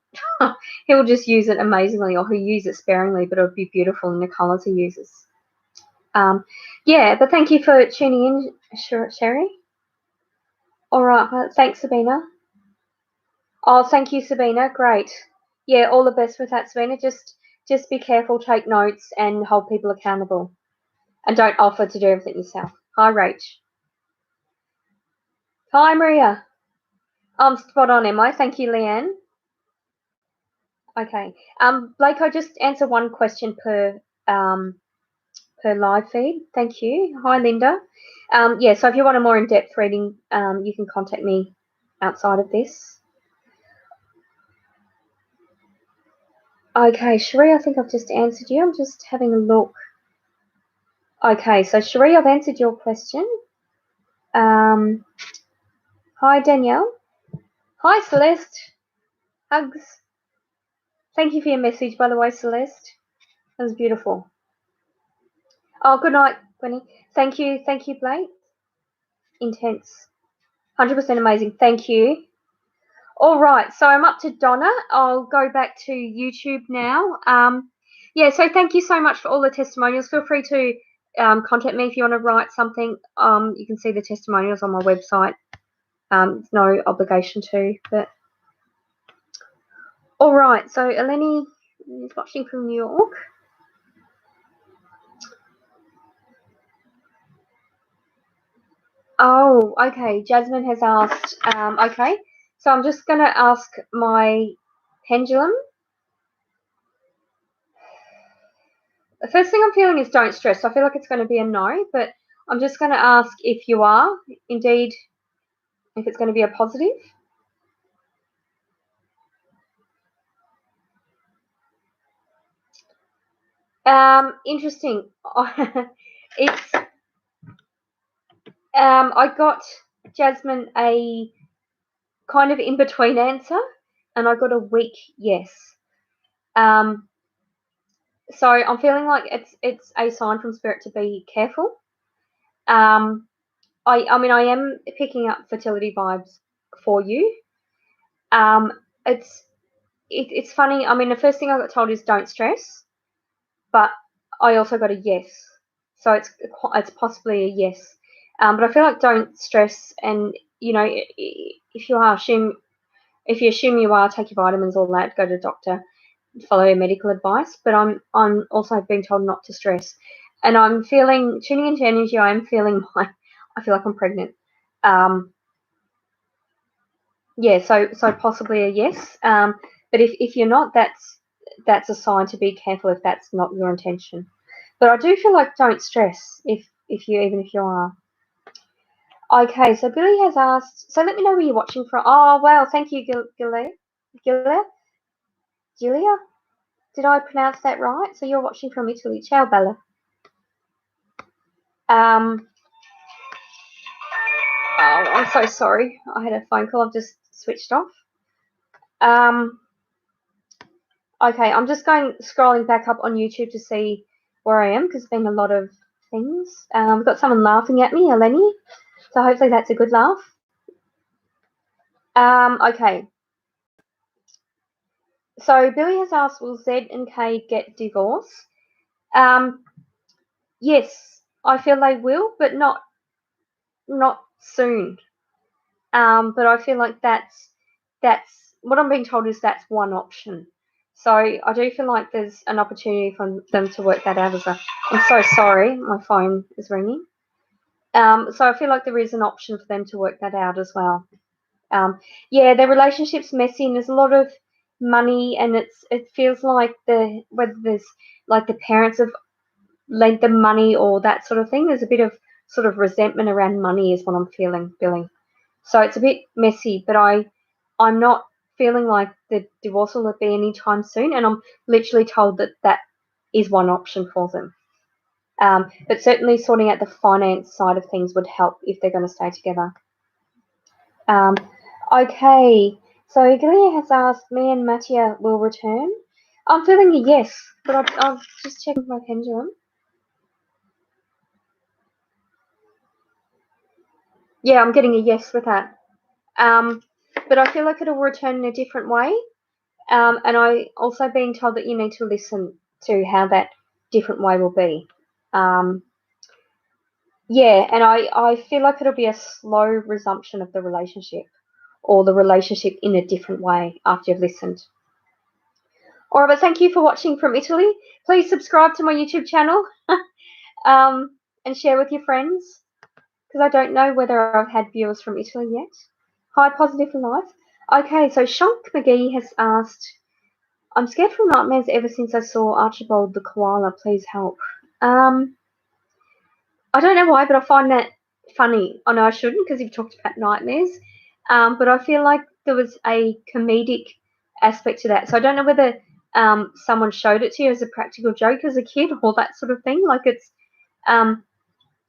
He'll just use it amazingly, or he'll use it sparingly, but it'll be beautiful in the colours he uses. Yeah, but thank you for tuning in, Sherry. All right, thanks, Sabina. Oh, thank you, Sabina. Great. Yeah, all the best with that, Sabina. Just be careful, take notes, and hold people accountable. And don't offer to do everything yourself. Hi, Rach. Hi, Maria. I'm spot on, am I? Thank you, Leanne. Okay. Blake, I'll just answer one question per live feed. Thank you. Hi, Linda. Yeah, so if you want a more in-depth reading, you can contact me outside of this. Okay, Cherie, I think I've just answered you. I'm just having a look. Okay, so Cherie, I've answered your question. Hi, Danielle. Hi, Celeste. Hugs. Thank you for your message, by the way, Celeste. That was beautiful. Oh, good night, Gwenny. Thank you, Blake. Intense. 100% amazing. Thank you. All right, so I'm up to Donna. I'll go back to YouTube now. Yeah, so thank you so much for all the testimonials. Feel free to contact me if you want to write something. You can see the testimonials on my website. There's no obligation to, but all right. So Eleni is watching from New York. Oh, okay. Jasmine has asked. Okay, so I'm just going to ask my pendulum. The first thing I'm feeling is don't stress. I feel like it's going to be a no, but I'm just going to ask if you are indeed, if it's going to be a positive. Interesting. It's I got, Jasmine, a kind of in between answer, and I got a weak yes. So I'm feeling like it's a sign from Spirit to be careful. I mean, I am picking up fertility vibes for you. It's funny. I mean, the first thing I got told is don't stress, but I also got a yes, so it's possibly a yes. But I feel like don't stress, and you know, if you assume you are, take your vitamins, all that, go to the doctor, follow your medical advice. But I'm also being told not to stress, and I'm feeling, tuning into energy, I am feeling I feel like I'm pregnant. Yeah, so possibly a yes. But if you're not, that's a sign to be careful if that's not your intention. But I do feel like don't stress if you are. Okay, so Billy has asked, so let me know where you're watching from. Oh, wow, thank you, Gilia? Julia? Did I pronounce that right? So you're watching from Italy. Ciao, Bella. Oh, I'm so sorry. I had a phone call. I've just switched off. Okay, I'm just scrolling back up on YouTube to see where I am, because there's been a lot of things. I've got someone laughing at me, Eleni. So hopefully that's a good laugh. Okay. So Billy has asked, will Z and K get divorced? Yes, I feel they will, but not soon. But I feel like that's what I'm being told is that's one option. So I do feel like there's an opportunity for them to work that out as well. I'm so sorry, my phone is ringing. So I feel like there is an option for them to work that out as well. Yeah, their relationship's messy, and there's a lot of money, and it feels like whether there's like the parents have lent them money or that sort of thing. There's a bit of sort of resentment around money is what I'm feeling, Billy. So it's a bit messy, but I'm not feeling like the divorce will be anytime soon, and I'm literally told that is one option for them. But certainly sorting out the finance side of things would help if they're going to stay together. Okay, so Gilia has asked, me and Mattia will return. I'm feeling a yes, but I'll just check my pendulum. Yeah, I'm getting a yes with that. But I feel like it'll return in a different way. And I also being told that you need to listen to how that different way will be. Yeah, and I feel like it'll be a slow resumption of the relationship, or the relationship in a different way after you've listened. All right, but thank you for watching from Italy. Please subscribe to my YouTube channel and share with your friends, because I don't know whether I've had viewers from Italy yet. Hi, Positive for Life. Okay, so Shunk McGee has asked, I'm scared from nightmares ever since I saw Archibald the koala. Please help. I don't know why, but I find that funny. I know I shouldn't because you've talked about nightmares, but I feel like there was a comedic aspect to that. So I don't know whether someone showed it to you as a practical joke as a kid or that sort of thing. Like it's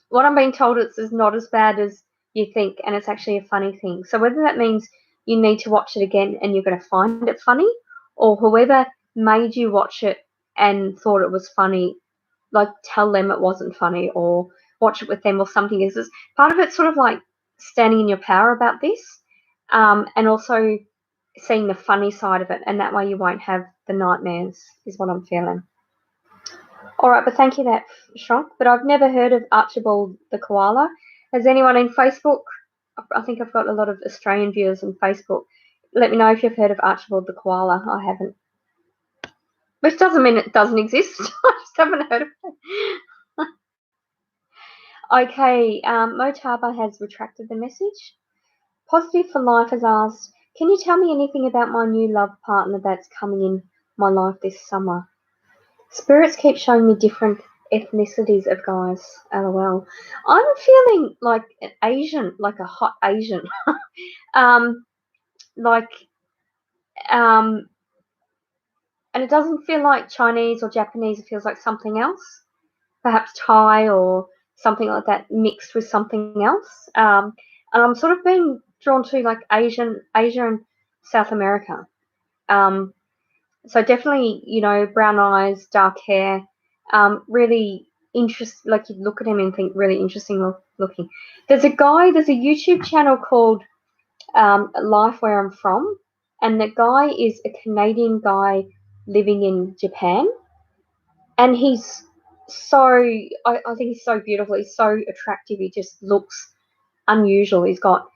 what I'm being told is not as bad as you think, and it's actually a funny thing. So whether that means you need to watch it again and you're going to find it funny, or whoever made you watch it and thought it was funny, like tell them it wasn't funny or watch it with them or something. Is part of it's sort of like standing in your power about this, and also seeing the funny side of it, and that way you won't have the nightmares is what I'm feeling. All right, but thank you that Shrunk. But I've never heard of Archibald the koala. Has anyone in Facebook? I think I've got a lot of Australian viewers on Facebook. Let me know if you've heard of Archibald the koala. I haven't. Which doesn't mean it doesn't exist. I just haven't heard of it. Okay, Motaba has retracted the message. Positive for Life has asked, can you tell me anything about my new love partner that's coming in my life this summer? Spirits keep showing me different ethnicities of guys. LOL. I'm feeling like an Asian, like a hot Asian. Like, and it doesn't feel like Chinese or Japanese. It feels like something else, perhaps Thai or something like that mixed with something else. And I'm sort of being drawn to like Asia and South America. So definitely, brown eyes, dark hair, really like you'd look at him and think really interesting looking. There's a YouTube channel called Life Where I'm From, and the guy is a Canadian guy living in Japan, and he's I think he's so beautiful. He's so attractive. He just looks unusual. He's got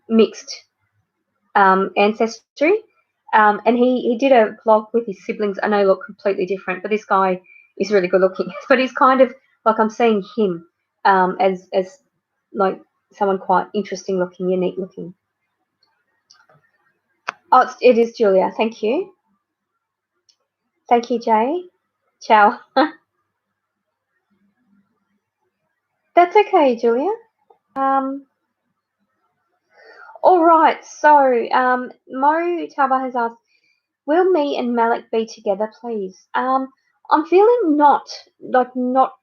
mixed ancestry. And he did a vlog with his siblings. I know they look completely different, but this guy is really good looking. But he's kind of like I'm seeing him as like someone quite interesting looking, unique looking. Oh, it is Julia. Thank you. Thank you, Jay. Ciao. That's okay, Julia. All right. So Mo Taba has asked, will me and Malik be together, please? I'm feeling not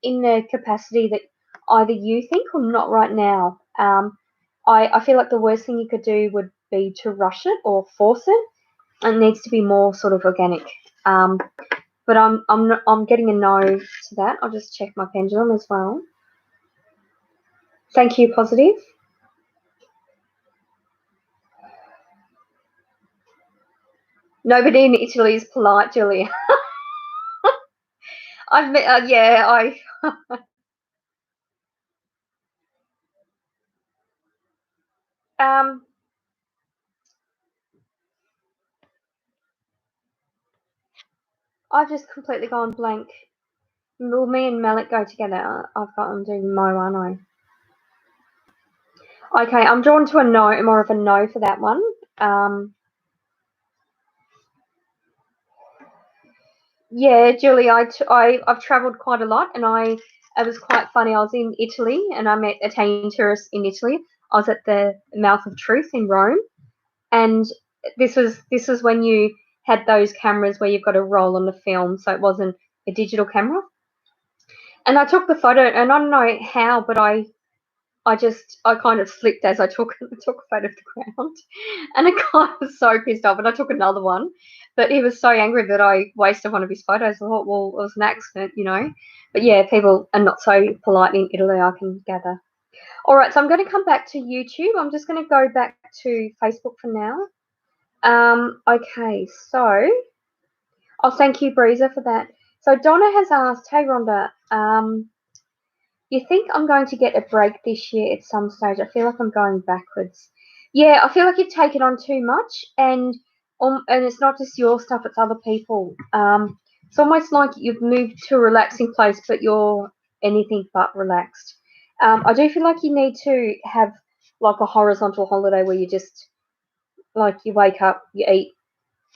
in the capacity that either you think or not right now. I feel like the worst thing you could do would be to rush it or force it. It needs to be more sort of organic. But I'm getting a no to that. I'll just check my pendulum as well. Thank you, Positive. Nobody in Italy is polite, Julia. I've I've just completely gone blank. Will me and Malik go together? I'm doing Mo, aren't I? Okay, I'm drawn to a no, more of a no for that one. Yeah, Julie, I've travelled quite a lot, and it was quite funny. I was in Italy, and I met Italian tourists in Italy. I was at the Mouth of Truth in Rome, and this was when you had those cameras where you've got to roll on the film, so it wasn't a digital camera. And I took the photo, and I don't know how, but I kind of slipped as I took a photo of the ground, and the guy was so pissed off, and I took another one, but he was so angry that I wasted one of his photos. I thought, well, it was an accident, you know. But yeah, people are not so polite in Italy, I can gather. All right, so I'm going to come back to YouTube. I'm just going to go back to Facebook for now. Okay, so, oh, thank you, Breezer, for that. So Donna has asked, hey, Rhonda, you think I'm going to get a break this year at some stage? I feel like I'm going backwards. Yeah, I feel like you've taken on too much, and it's not just your stuff; it's other people. It's almost like you've moved to a relaxing place, but you're anything but relaxed. I do feel like you need to have like a horizontal holiday where you just like you wake up, you eat,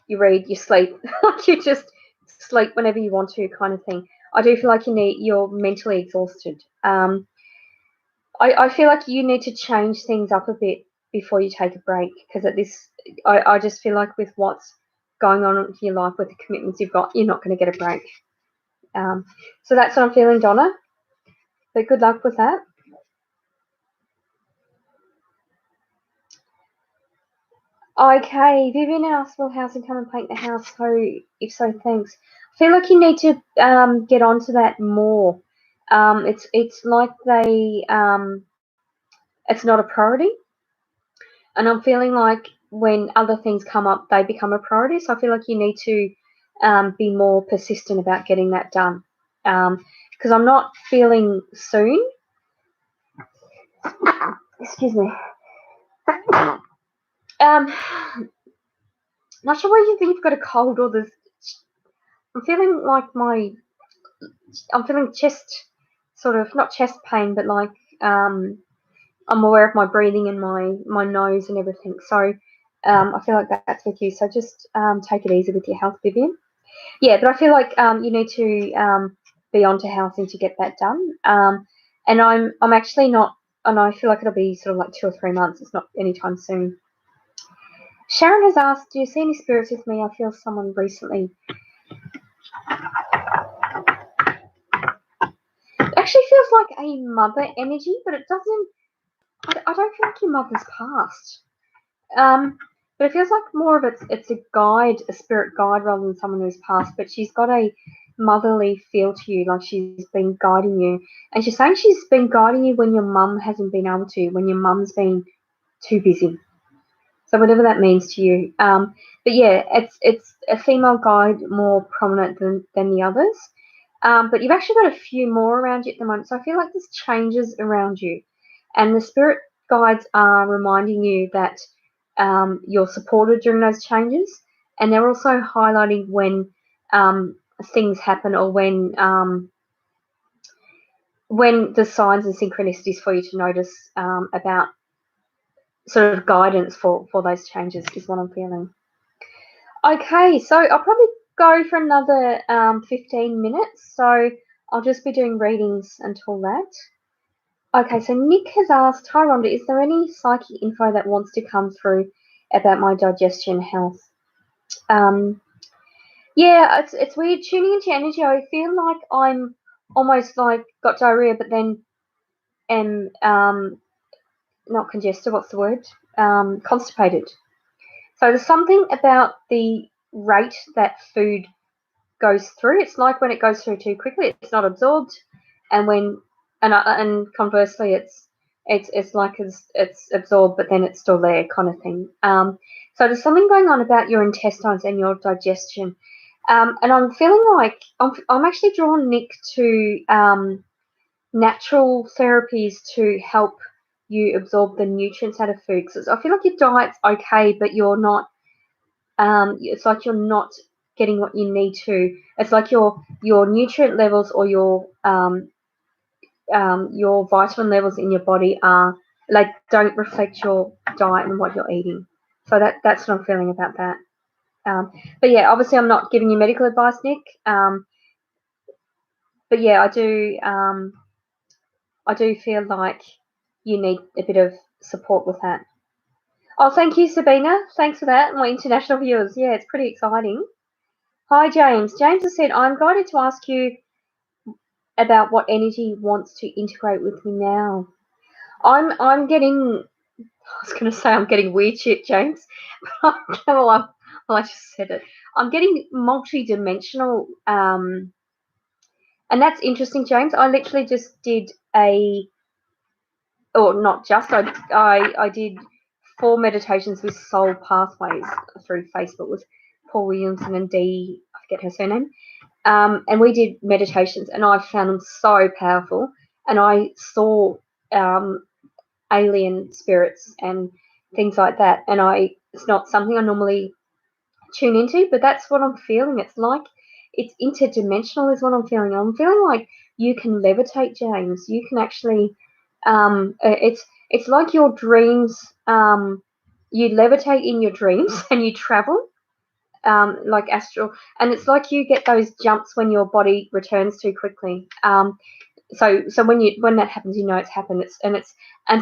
you read, you sleep, like you just sleep whenever you want to, kind of thing. I do feel like you're mentally exhausted. I feel like you need to change things up a bit before you take a break, because I just feel like with what's going on in your life, with the commitments you've got, you're not going to get a break. So that's what I'm feeling, Donna. But good luck with that. Okay, Vivian asked, will housing come and paint the house? So if so, thanks. I feel like you need to get onto that more. It's like it's not a priority, and I'm feeling like when other things come up, they become a priority. So I feel like you need to be more persistent about getting that done. Because I'm not feeling soon. Excuse me. Not sure whether you think you've got a cold or this. I'm feeling like I'm feeling chest, sort of, not chest pain, but like I'm aware of my breathing and my nose and everything. So I feel like that's with you. So just take it easy with your health, Vivian. Yeah, but I feel like you need to be onto housing to get that done. And I'm actually not, and I feel like it'll be sort of like 2 or 3 months. It's not anytime soon. Sharon has asked, do you see any spirits with me? I feel someone recently. It actually feels like a mother energy, but it doesn't. I don't feel like your mother's passed. But it feels like more of it's a guide, a spirit guide, rather than someone who's passed. But she's got a motherly feel to you, like she's been guiding you, and she's saying she's been guiding you when your mum hasn't been able to, when your mum's been too busy. So whatever that means to you. But yeah, it's a female guide, more prominent than the others. But you've actually got a few more around you at the moment. So I feel like there's changes around you, and the spirit guides are reminding you that you're supported during those changes, and they're also highlighting when things happen, or when the signs and synchronicities for you to notice about sort of guidance for those changes is what I'm feeling. Okay, so I'll probably go for another 15 minutes, so I'll just be doing readings until that. Okay, so Nick has asked, hi Rhonda, is there any psychic info that wants to come through about my digestion health? Yeah, it's weird tuning into energy. I feel like I'm almost like got diarrhea, but then am not congested. What's the word? Constipated. So there's something about the rate that food goes through. It's like when it goes through too quickly, it's not absorbed, and and conversely, it's like it's absorbed, but then it's still there, kind of thing. So there's something going on about your intestines and your digestion. And I'm feeling like I'm actually drawn, Nick, to natural therapies to help you absorb the nutrients out of food. Because I feel like your diet's okay, but you're not. It's like you're not getting what you need to. It's like your nutrient levels or your vitamin levels in your body are like don't reflect your diet and what you're eating. So that's what I'm feeling about that. But yeah, obviously I'm not giving you medical advice, Nick. But yeah, I do feel like you need a bit of support with that. Oh, thank you, Sabina. Thanks for that. My international viewers. Yeah, it's pretty exciting. Hi, James. James has said, I'm guided to ask you about what energy wants to integrate with me now. I'm getting, I was going to say I'm getting weird shit, James. Well, I just said it. I'm getting multi-dimensional, and that's interesting, James. I literally just did not just, I did 4 meditations with Soul Pathways through Facebook with Paul Williamson and Dee, I forget her surname. And we did meditations, and I found them so powerful. And I saw alien spirits and things like that. And it's not something I normally tune into, but that's what I'm feeling. It's like it's interdimensional is what I'm feeling. I'm feeling like you can levitate, James. You can actually, it's like your dreams. You levitate in your dreams and you travel. Like astral, and it's like you get those jumps when your body returns too quickly. So when that happens, you know it's happened. And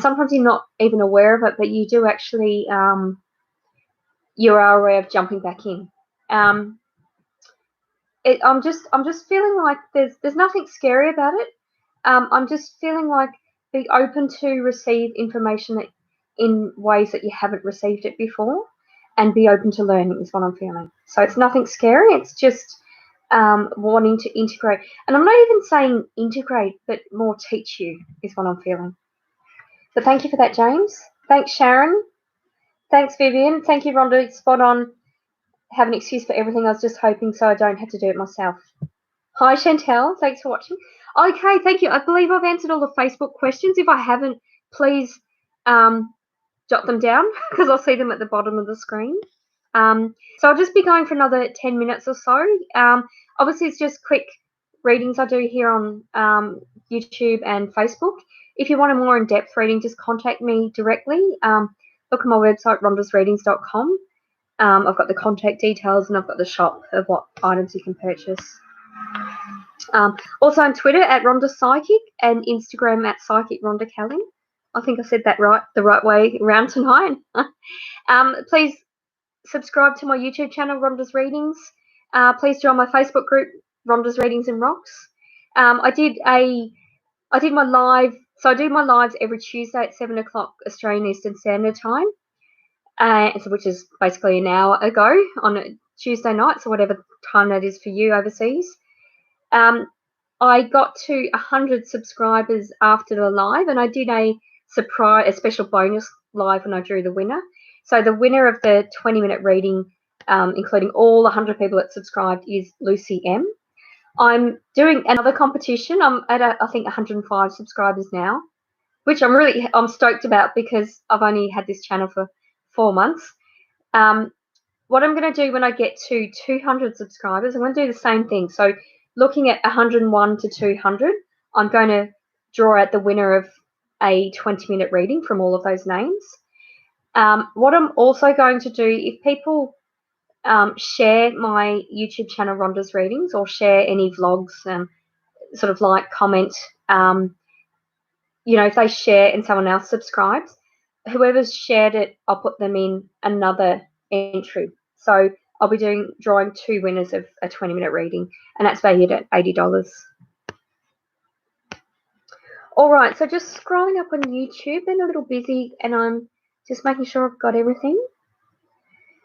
sometimes you're not even aware of it, but you do actually you are aware of jumping back in. I'm just feeling like there's nothing scary about it. I'm just feeling like be open to receive information in ways that you haven't received it before, and be open to learning is what I'm feeling. So it's nothing scary. It's just wanting to integrate. And I'm not even saying integrate, but more teach you is what I'm feeling. So thank you for that, James. Thanks, Sharon. Thanks, Vivian. Thank you, Rhonda. Spot on. Have an excuse for everything. I was just hoping so I don't have to do it myself. Hi, Chantel. Thanks for watching. Okay, thank you. I believe I've answered all the Facebook questions. If I haven't, please jot them down because I'll see them at the bottom of the screen. So I'll just be going for another 10 minutes or so. Obviously, it's just quick readings I do here on YouTube and Facebook. If you want a more in-depth reading, just contact me directly. Look at my website, rhondasreadings.com. I've got the contact details and I've got the shop of what items you can purchase. Also on Twitter at Rhonda Psychic and Instagram at Psychic Rhonda Kelly. I think I said that the right way around tonight. Please subscribe to my YouTube channel, Rhonda's Readings. Please join my Facebook group, Rhonda's Readings and Rocks. I did my live, so I do my lives every Tuesday at 7 o'clock Australian Eastern Standard Time, which is basically an hour ago on a Tuesday night, so whatever time that is for you overseas. I got to 100 subscribers after the live, and I did a special bonus live when I drew the winner. So the winner of the 20-minute reading, including all 100 people that subscribed, is Lucy M. I'm doing another competition. I'm at I think 105 subscribers now, which I'm stoked about because I've only had this channel for 4 months. What I'm going to do when I get to 200 subscribers, I'm going to do the same thing. So looking at 101 to 200, I'm going to draw out the winner of a 20-minute reading from all of those names. What I'm also going to do, if people share my YouTube channel, Rhonda's Readings, or share any vlogs, sort of like comment, if they share and someone else subscribes, whoever's shared it, I'll put them in another entry. So I'll be drawing 2 winners of a 20-minute reading, and that's valued at $80. All right, so just scrolling up on YouTube, been a little busy, and I'm just making sure I've got everything.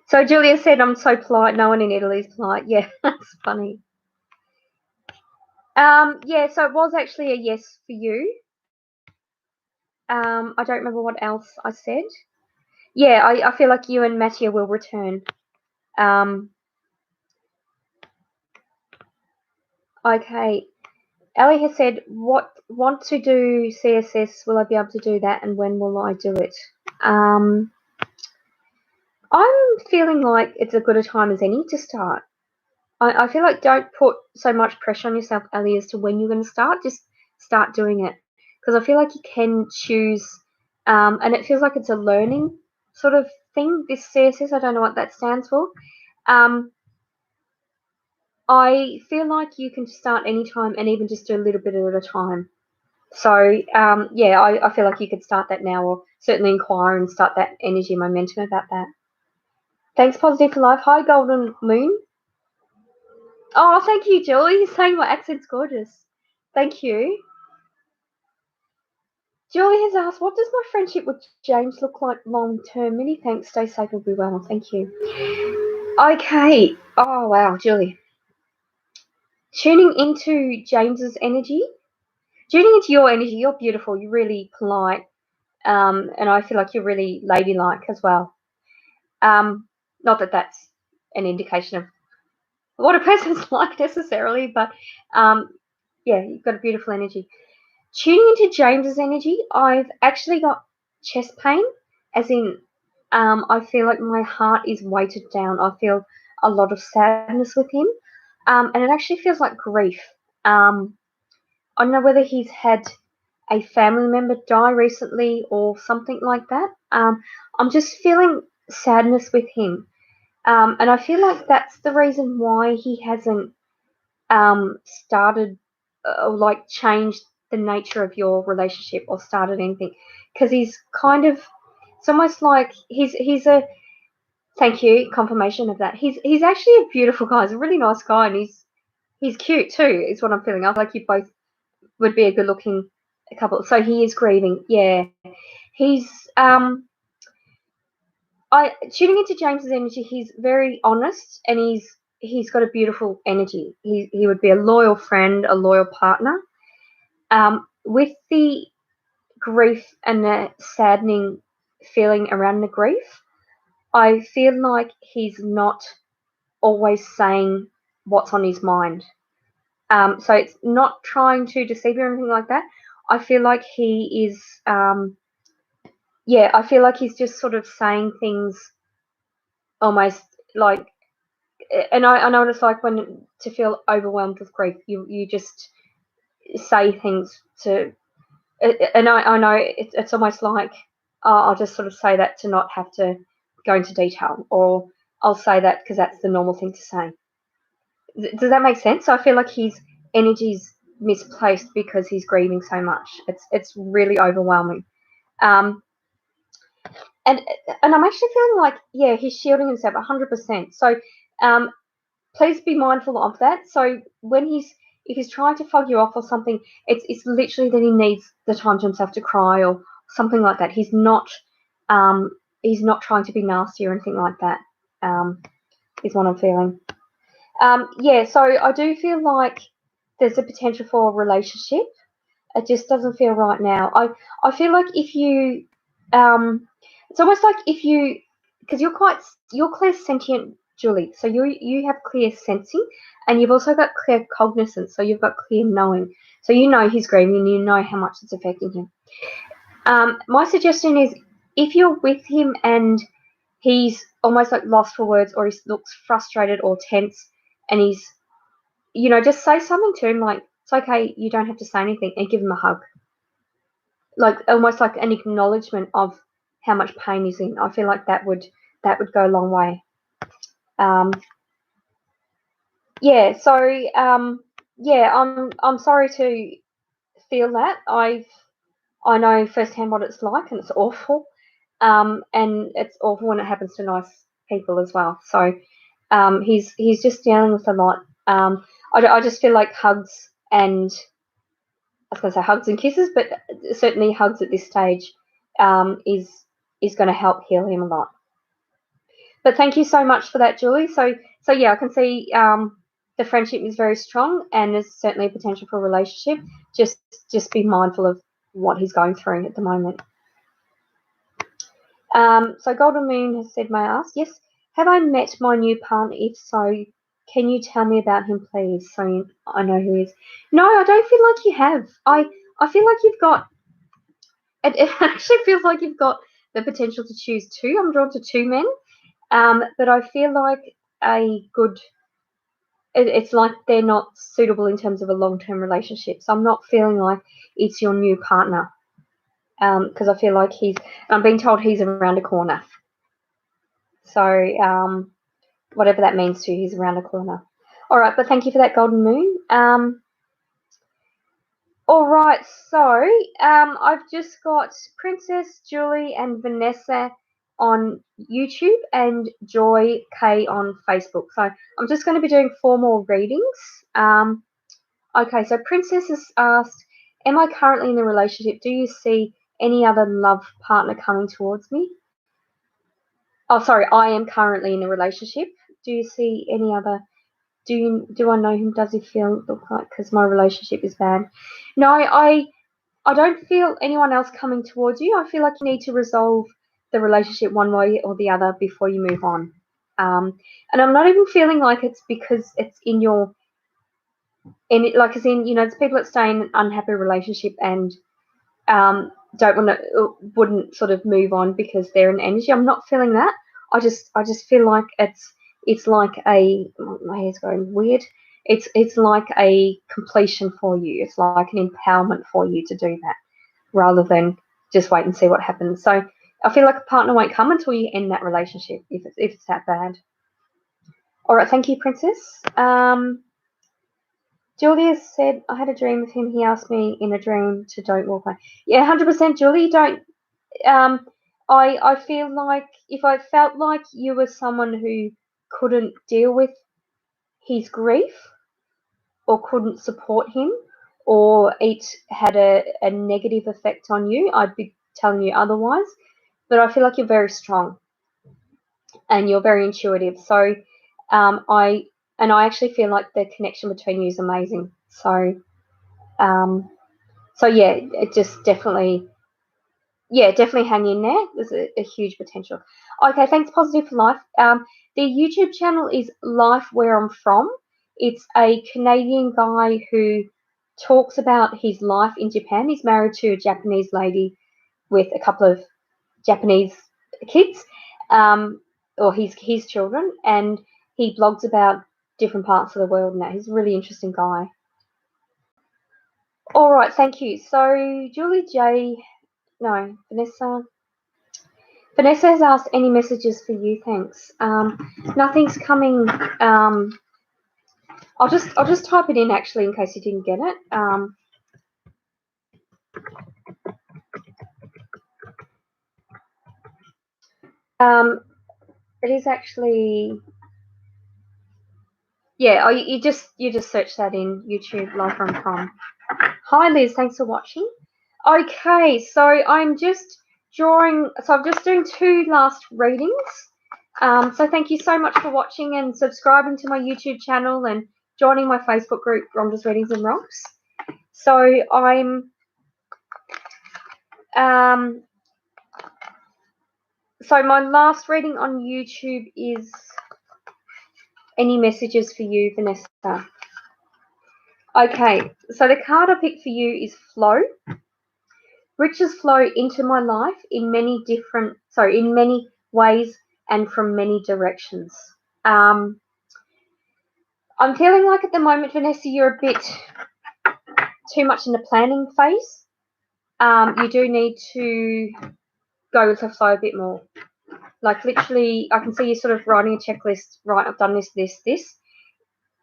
So Julia said, I'm so polite. No one in Italy is polite. Yeah, that's funny. Yeah, so it was actually a yes for you. I don't remember what else I said. Yeah, I feel like you and Mattia will return. Okay. Ellie has said, want to do CSS, will I be able to do that, and when will I do it? I'm feeling like it's as good a time as any to start. I feel like don't put so much pressure on yourself, Ellie, as to when you're going to start. Just start doing it. Because I feel like you can choose, and it feels like it's a learning sort of thing, this CSS. I don't know what that stands for. I feel like you can start anytime and even just do a little bit at a time. So, yeah, I feel like you could start that now, or certainly inquire and start that energy momentum about that. Thanks, Positive for Life. Hi, Golden Moon. Oh, thank you, Julie. You're saying my accent's gorgeous. Thank you. Julie has asked, what does my friendship with James look like long term? Many thanks. Stay safe and be well. Thank you. Okay. Oh, wow, Julie. Tuning into James's energy, tuning into your energy. You're beautiful. You're really polite. And I feel like you're really ladylike as well. Not that that's an indication of what a person's like necessarily, but yeah, you've got a beautiful energy. Tuning into James's energy, I've actually got chest pain, as in I feel like my heart is weighted down. I feel a lot of sadness with him, and it actually feels like grief. I don't know whether he's had a family member die recently or something like that. I'm just feeling sadness with him. And I feel like that's the reason why he hasn't started or like changed the nature of your relationship or started anything, because he's kind of, it's almost like he's a, thank you, confirmation of that. He's actually a beautiful guy. He's a really nice guy, and he's cute too. Is what I'm feeling. I feel like you both would be a good looking couple. So he is grieving. Yeah, he's I tuning into James's energy. He's very honest, and he's got a beautiful energy. He would be a loyal friend, a loyal partner. With the grief and the saddening feeling around the grief, I feel like he's not always saying what's on his mind. So it's not trying to deceive you or anything like that. I feel like he is, yeah, I feel like he's just sort of saying things almost like, and I know what it's like when to feel overwhelmed with grief. You just say things to, and I know it's almost like, I'll just sort of say that to not have to go into detail, or I'll say that because that's the normal thing to say. Does that make sense? So I feel like his energy's misplaced because he's grieving so much. It's really overwhelming. Um, and I'm actually feeling like, yeah, he's shielding himself 100%. So please be mindful of that. So when if he's trying to fog you off or something, it's literally that he needs the time to himself to cry or something like that. He's not trying to be nasty or anything like that. Is what I'm feeling. Yeah, so I do feel like there's a potential for a relationship. It just doesn't feel right now. I feel like if you, it's almost like if you, because you're clairsentient, Julie. So you have clear sensing, and you've also got clear cognizance. So you've got clear knowing. So you know he's grieving, and you know how much it's affecting him. My suggestion is, if you're with him and he's almost like lost for words, or he looks frustrated or tense, and he's, just say something to him like, it's okay, you don't have to say anything, and give him a hug. Like almost like an acknowledgement of how much pain he's in. I feel like that would go a long way. Yeah, so yeah, I'm sorry to feel that. I know firsthand what it's like, and it's awful. And it's awful when it happens to nice people as well. So he's just dealing with a lot. I just feel like hugs and, I was going to say hugs and kisses, but certainly hugs at this stage is going to help heal him a lot. But thank you so much for that, Julie. So yeah, I can see the friendship is very strong, and there's certainly a potential for a relationship. Just be mindful of what he's going through at the moment. So Golden Moon has said, may I ask? Yes. Have I met my new partner? If so, can you tell me about him, please, so I know who he is? No, I don't feel like you have. I feel like you've got, it actually feels like you've got the potential to choose two. I'm drawn to two men, but I feel like it's like they're not suitable in terms of a long-term relationship. So I'm not feeling like it's your new partner, because I feel like I'm being told he's around a corner. So whatever that means to you, he's around a corner. All right, but thank you for that, Golden Moon. All right, so I've just got Princess Julie and Vanessa on YouTube and Joy K on Facebook. So I'm just going to be doing 4 more readings. Okay, so Princess has asked, am I currently in a relationship? Do you see any other love partner coming towards me? Oh, sorry, I am currently in a relationship. Do you see any other? Do I know him? Does he look like? Because my relationship is bad. No, I don't feel anyone else coming towards you. I feel like you need to resolve the relationship one way or the other before you move on. And I'm not even feeling like it's because it's in your, like as in, it's people that stay in an unhappy relationship and don't wouldn't sort of move on because they're in energy. I'm not feeling that. I just feel like it's like my hair's going weird. It's like a completion for you. It's like an empowerment for you to do that, rather than just wait and see what happens. So I feel like a partner won't come until you end that relationship if it's that bad. All right, thank you, Princess. Julia said, I had a dream of him. He asked me in a dream to don't walk away. Yeah, 100%, Julie. Don't. I feel like if I felt like you were someone who couldn't deal with his grief or couldn't support him or it had a negative effect on you, I'd be telling you otherwise. But I feel like you're very strong and you're very intuitive. So I actually feel like the connection between you is amazing. So yeah, it just definitely hang in there. There's a huge potential. Okay, thanks, Positive for Life. The YouTube channel is Life Where I'm From. It's a Canadian guy who talks about his life in Japan. He's married to a Japanese lady with a couple of Japanese kids, or his children, and he blogs about different parts of the world now. He's a really interesting guy. All right, thank you. So Julie J, no, Vanessa. Vanessa has asked any messages for you. Thanks. Nothing's coming. I'll just type it in actually in case you didn't get it. It is actually, yeah. Oh, you just search that in YouTube. Live from. Hi Liz, thanks for watching. Okay, so I'm just drawing. So I'm just doing 2 last readings. So thank you so much for watching and subscribing to my YouTube channel and joining my Facebook group, Rhonda's Readings and Rocks. So I'm so my last reading on YouTube is any messages for you, Vanessa. Okay, so the card I picked for you is Flow. Riches flow into my life in many ways and from many directions. I'm feeling like at the moment, Vanessa, you're a bit too much in the planning phase. You do need to go with the flow a bit more. Like literally, I can see you sort of writing a checklist. Right, I've done this.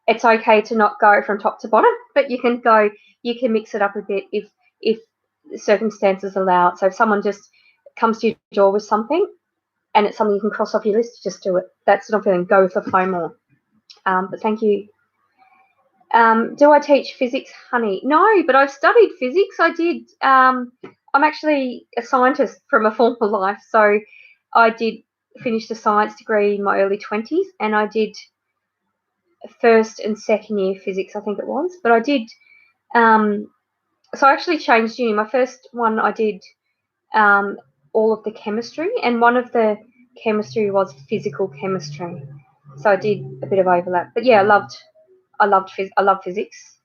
It's okay to not go from top to bottom, but you can mix it up a bit if circumstances allow it. So if someone just comes to your door with something and it's something you can cross off your list, just do it. That's not feeling. Go with the flow more. But thank you. Do I teach physics, honey? No, but I've studied physics. I did. I'm actually a scientist from a former life, so I did finish the science degree in my early 20s, and I did first and second year physics, I think it was. But I did. So I actually changed uni. My first one I did all of the chemistry, and one of the chemistry was physical chemistry. So I did a bit of overlap. But yeah, I love physics,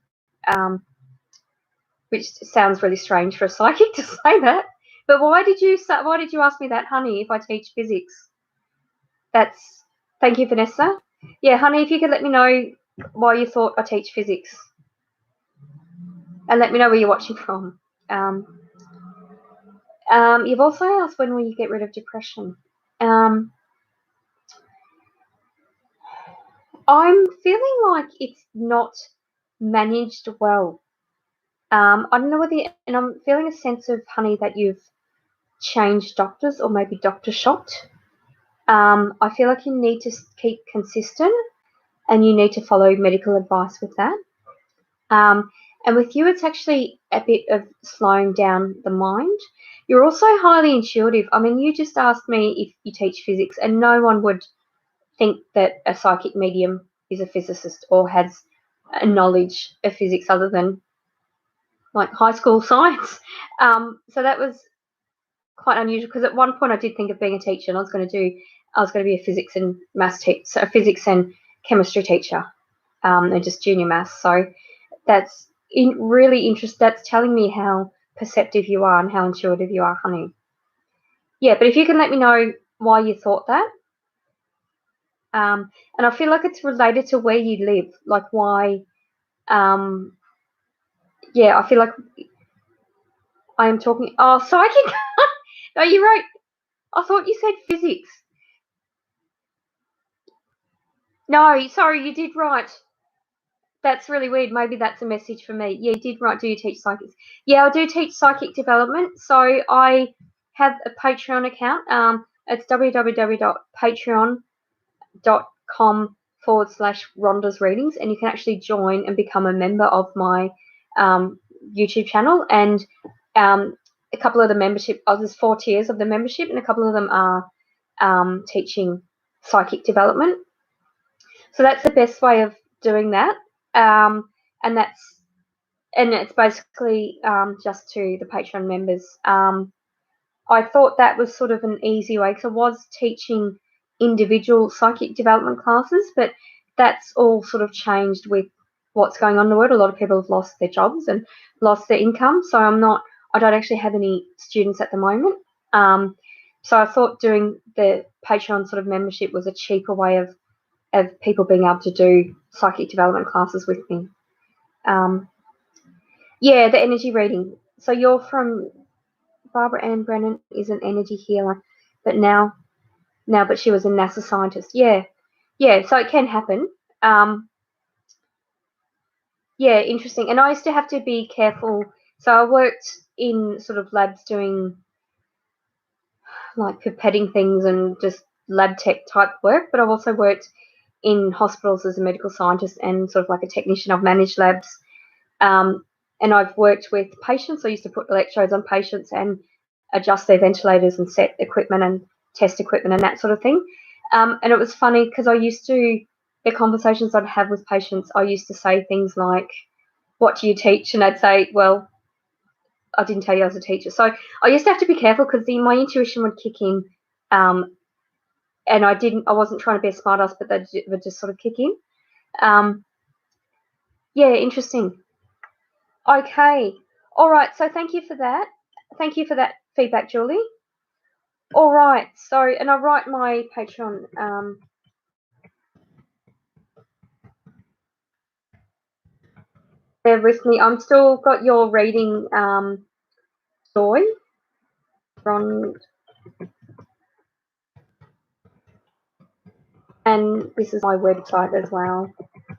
which sounds really strange for a psychic to say that. But why did you ask me that, honey? If I teach physics, thank you, Vanessa. Yeah, honey, if you could let me know why you thought I teach physics, and let me know where you're watching from. You've also asked when will you get rid of depression. I'm feeling like it's not managed well. I don't know whether, and I'm feeling a sense of, honey, that you've changed doctors or maybe doctor shopped. I feel like you need to keep consistent and you need to follow medical advice with that. And with you, it's actually a bit of slowing down the mind. You're also highly intuitive. I mean, you just asked me if you teach physics, and no one would think that a psychic medium is a physicist or has a knowledge of physics other than like high school science. So that was quite unusual because at one point I did think of being a teacher, and I was going to be a physics and maths teacher, so a physics and chemistry teacher, and just junior maths. So that's really interesting. That's telling me how perceptive you are and how intuitive you are, honey. Yeah, but if you can let me know why you thought that. And I feel like it's related to where you live, like why. Yeah, I feel like I am talking. Oh, psychic. No, you're right. I thought you said physics. No, sorry, you did right. That's really weird. Maybe that's a message for me. Yeah, you did right. Do you teach psychics? Yeah, I do teach psychic development. So I have a Patreon account. It's www.patreon.com/Rhonda's Readings, and you can actually join and become a member of my YouTube channel. And a couple of the membership, there's 4 tiers of the membership, and a couple of them are teaching psychic development. So that's the best way of doing that. And it's basically just to the Patreon members. I thought that was sort of an easy way because I was teaching individual psychic development classes, but that's all sort of changed with what's going on in the world. A lot of people have lost their jobs and lost their income, so I don't actually have any students at the moment. So I thought doing the Patreon sort of membership was a cheaper way of people being able to do psychic development classes with me. Yeah, the energy reading. So you're from Barbara Ann Brennan is an energy healer, but but she was a NASA scientist. Yeah. So it can happen. Yeah, interesting. And I used to have to be careful. So I worked in sort of labs doing like pipetting things and just lab tech type work, but I've also worked in hospitals as a medical scientist and sort of like a technician. I've managed labs. And I've worked with patients. I used to put electrodes on patients and adjust their ventilators and set equipment and test equipment and that sort of thing. And it was funny because the conversations I'd have with patients, I used to say things like, "What do you teach?" And I'd say, "Well, I didn't tell you I was a teacher." So I used to have to be careful because my intuition would kick in. And I wasn't trying to be a smart ass, but they would just sort of kick in. Yeah, interesting. Okay. All right. So thank you for that. Thank you for that feedback, Julie. All right. So, and I write my Patreon. Bear with me. I'm still got your reading, Joy. And this is my website as well,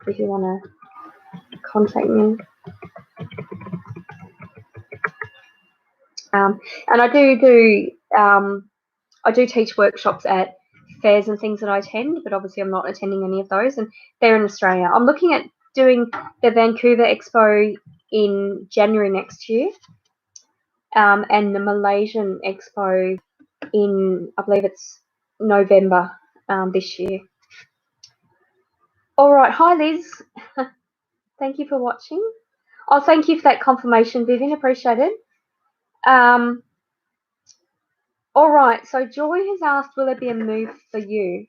if you want to contact me. And I do teach workshops at fairs and things that I attend, but obviously I'm not attending any of those, and they're in Australia. I'm looking at doing the Vancouver Expo in January next year, and the Malaysian Expo in, I believe it's November this year. All right. Hi, Liz. Thank you for watching. Oh, thank you for that confirmation, Vivian. Appreciate it. All right. So Joy has asked, will there be a move for you?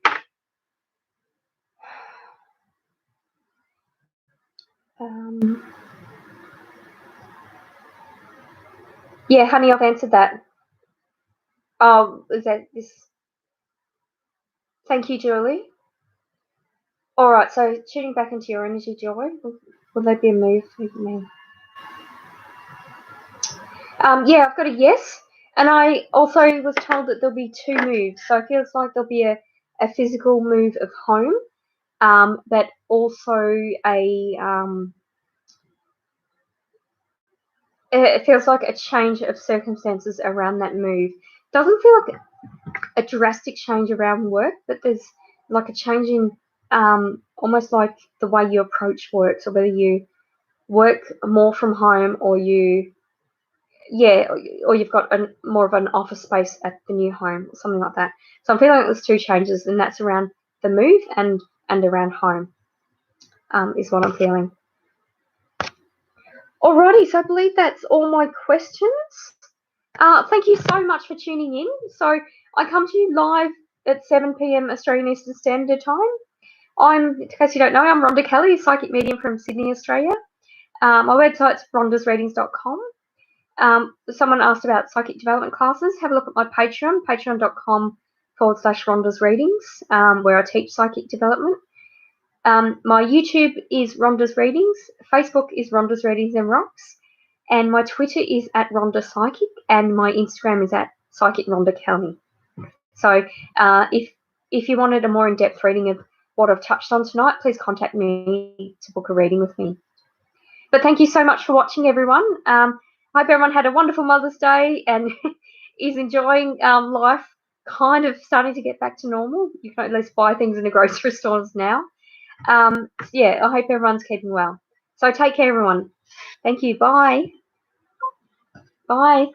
Yeah, honey, I've answered that. Oh, is that this? Thank you, Julie. All right. So tuning back into your energy, Joy. Will there be a move for me? Yeah, I've got a yes. And I also was told that there'll be 2 moves. So it feels like there'll be a physical move of home, but also a it feels like a change of circumstances around that move. Doesn't feel like a drastic change around work, but there's like a change in almost like the way you approach work. So whether you work more from home or you've got more of an office space at the new home or something like that. So I'm feeling like there's two changes, and that's around the move and around home is what I'm feeling. Alrighty, so I believe that's all my questions. Thank you so much for tuning in. So I come to you live at 7 p.m. Australian Eastern Standard Time. In case you don't know, I'm Rhonda Kelly, psychic medium from Sydney, Australia. My website's rhondasreadings.com. Someone asked about psychic development classes. Have a look at my Patreon, patreon.com/rhondasreadings, where I teach psychic development. My YouTube is Rhonda's Readings. Facebook is Rhonda's Readings and Rocks. And my Twitter is at Rhonda Psychic. And my Instagram is at Psychic Rhonda Kelly. So if you wanted a more in-depth reading of what I've touched on tonight, please contact me to book a reading with me. But thank you so much for watching, everyone. I hope everyone had a wonderful Mother's Day and is enjoying life, kind of starting to get back to normal. You can at least buy things in the grocery stores now. I hope everyone's keeping well. So take care, everyone. Thank you. Bye. Bye.